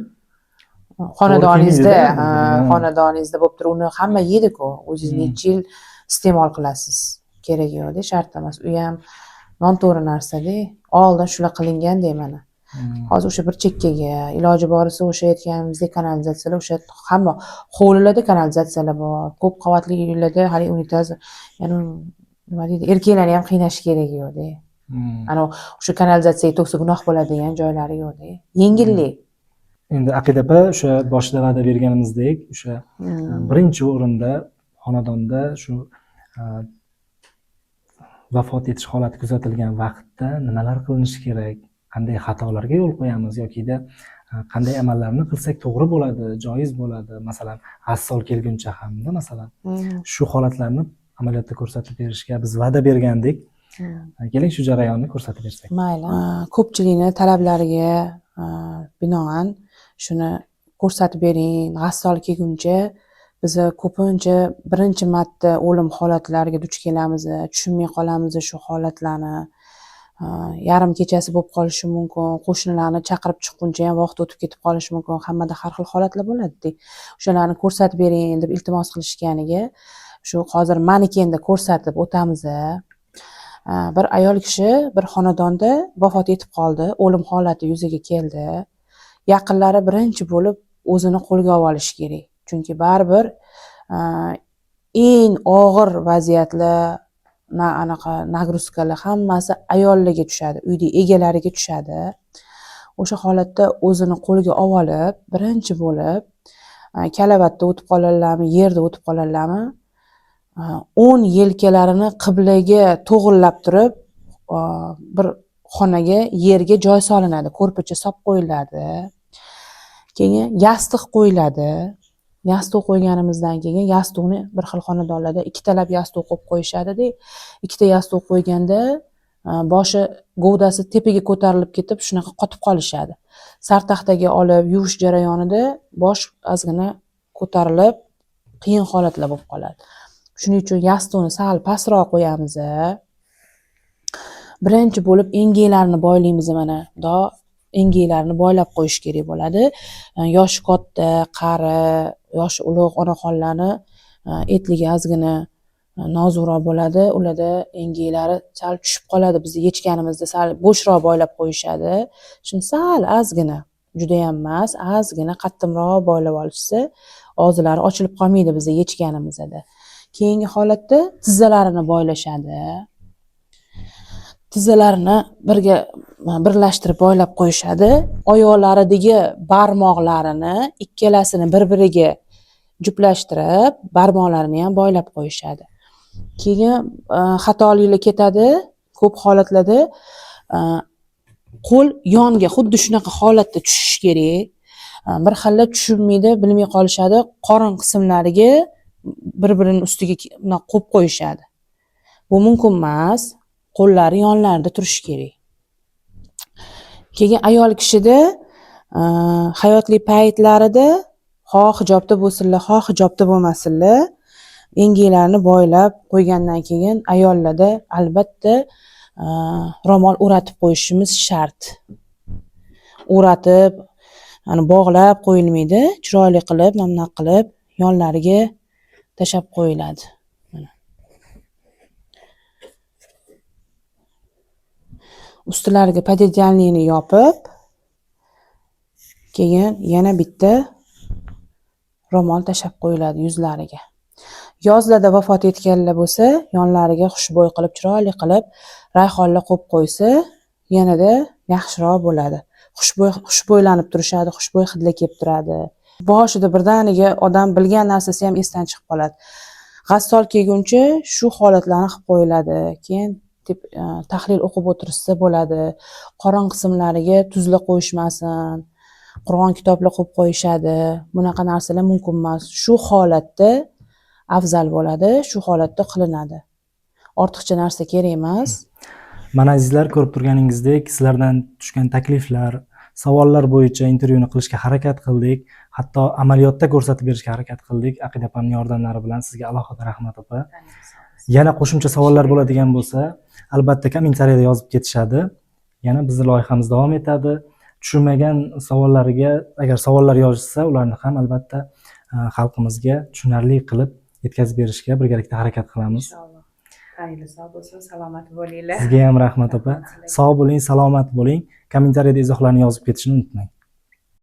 xonadoningizda bo'lib turib, uni hamma yeydi-ku. O'zingiz necha yil iste'mol qilasiz. Kerak yo'q-da, shart emas. U ham noto'g'ri narsa-da. Oldin shular qilingan-da mana. Hozir o'sha bir chekkaga, iloji boricha o'sha aytganimizdek kanalizatsiyalar, o'sha hamma hovlilarda kanalizatsiyalar bor. Ko'p qavatli uylarda hali unitaz, ya'ni nima deydi, erkaklarni ham qiynash kerak yo'q-da. Ana o'sha kanalizatsiyaga to'ksa gunoh bo'ladigan joylari yo'q-da. Yengillik. Endi Aqida opa, o'sha boshida va'da berganimizdek, o'sha birinchi o'rinda xonadonda shu vafot etish holati kuzatilgan vaqtda nimalar qilinishi kerak? Qanday xatolarga yo'l qo'yamiz yokida qanday amallarni qilsak to'g'ri bo'ladi, joiz bo'ladi? Masalan, g'assol kelguncha hamda masalan shu holatlarni amaliyotda ko'rsatib berishga biz va'da bergandik. Keling shu jarayonni ko'rsatib bersak. Mayli. Ko'pchilikning talablariga binoan shuni ko'rsatib bering. G'assol kelguncha biz ko'pincha birinchi marta o'lim holatlariga duch kelamiz, tushunmay qolamiz shu holatlarni. yarim kechasi bo'lib qolishi mumkin, qo'shnilarni chaqirib chiqquncha ham vaqt o'tib ketib qolishi mumkin, hammada har xil holatlar bo'ladi. O'shalarni ko'rsatib bering deb iltimos qilishganiga shu hozir manikenda ko'rsatib o'tamiz. Bir ayol kishi bir xonadonda vafot etib qoldi, o'lim holati yuzaga keldi. Yaqinlari birinchi bo'lib o'zini qo'lga olish kerak. Chunki baribir eng og'ir vaziyatlar, anaqa nagruzkalar hammasi ayollarga tushadi, uyda egalariga tushadi. O'sha holatda o'zini qo'lga olib, birinchi bo'lib kalavatda o'tib qoladilarmi, yerda o'tib qoladilarmi, 10 yelkalarini qiblaga to'g'irlab turib, bir xonaga, yerga joy solinadi, ko'rpacha solib qo'yiladi. Keyin yostiq qo'yiladi. Yostiq qo'yganimizdan keyin yostiqni bir xil xonadonlarda ikkitalab yostiq qo'yib qo'yishadi-da. Ikkita yostiq qo'yganda boshi govdasi tepaga ko'tarilib ketib, shunaqa qotib qolishadi. Sartaxtaga olib yuvish jarayonida bosh ozgina ko'tarilib, qiyin holatlar bo'lib qoladi. Shuning uchun yostiqni sal pastroq qo'yamiz. Birinchi bo'lib engaklarni boylaymiz mana. Engaklarni boylab qo'yish kerak bo'ladi. Yoshi katta, qari, yoshi ulug' onaxonlarni etligi ozgina nozukroq bo'ladi. Ularda engaklari sal tushib qoladi. Biz yechganimizda sal bo'shroq boylab qo'yishadi. Shuni sal ozgina, juda ham emas, ozgina qattimroq boylab olishsa, og'zilari ochilib qolmaydi biz yechganimizda. Keyingi holatda tizzalarini boylashadi. Tizzalarini birlashtirib boylab qo'yishadi. Oyoqlaridagi barmoqlarini ikkalasini bir-biriga juplashtirib, barmoqlarini ham boylab qo'yishadi. Keyin xatoliklar ketadi. Ko'p holatlarda qo'l yonga xuddi shunaqa holatda tushish kerak. Bir xilla tushunmaydi, bilmay qolishadi. Qorin qismlariga bir-birining ustiga qo'yib qo'yishadi. Bu mumkin emas. Qo'llari yonlarida turishi kerak. Keyin ayol kishida hayotli paytlarida xoh hijobda bo'lsinlar, xoh hijobda bo'lmasinlar, engaklarni boylab qo'ygandan keyin ayollarda albatta ro'mol o'ratib qo'yishimiz shart. O'ratib, bog'lab qo'yilmaydi, chiroyli qilib, namnaq qilib yonlariga tashab qo'yiladi. Ustilariga podedalnikni yopib, keyin yana bitta ro'mol tashab qo'yiladi yuzlariga. Yozlarda vafot etganlar bo'lsa, yonlariga xushbo'y qilib, chiroyli qilib rayhonlar qo'yib qo'ysa, yanada yaxshiroq bo'ladi. Xushbo'ylanib turishadi, xushbo'y hidlar kelib turadi. Boshida birdaniga odam bilgan narsasi ham esdan chiqib qoladi. G'assol kelguncha shu holatlarni qilib qo'yiladi. Keyin tahlil o'qib o'tirishsa bo'ladi. Qorin qismlariga tuzla qo'yishmasin. Qur'on kitoblar qo'yib qo'yishadi. Bunaqa narsalar mumkin emas. Shu holatda afzal bo'ladi, shu holatda qilinadi. Ortiqcha narsa kerak emas. Mana azizlar, ko'rib turganingizdek, sizlardan tushgan takliflar, savollar bo'yicha intervyuni qilishga harakat qildik. Hatto amaliyotda ko'rsatib berishga harakat qildik. Aqida opamning yordamlari bilan sizga alohida rahmat opa. Yana qo'shimcha savollar bo'ladigan bo'lsa, albatta kommentariyada yozib ketishadi. Yana bizning loyihamiz davom etadi. Tushunmagan savollariga agar savollar yozishsa, ularni ham albatta xalqimizga tushunarli qilib yetkazib berishga birgalikda harakat qilamiz. Inshaalloh. Xayrli sog' bo'lsin, salomat bo'linglar. Sizga ham rahmat opa. Sog' bo'ling, salomat bo'ling. Kommentariyada izohlarni yozib ketishni unutmang.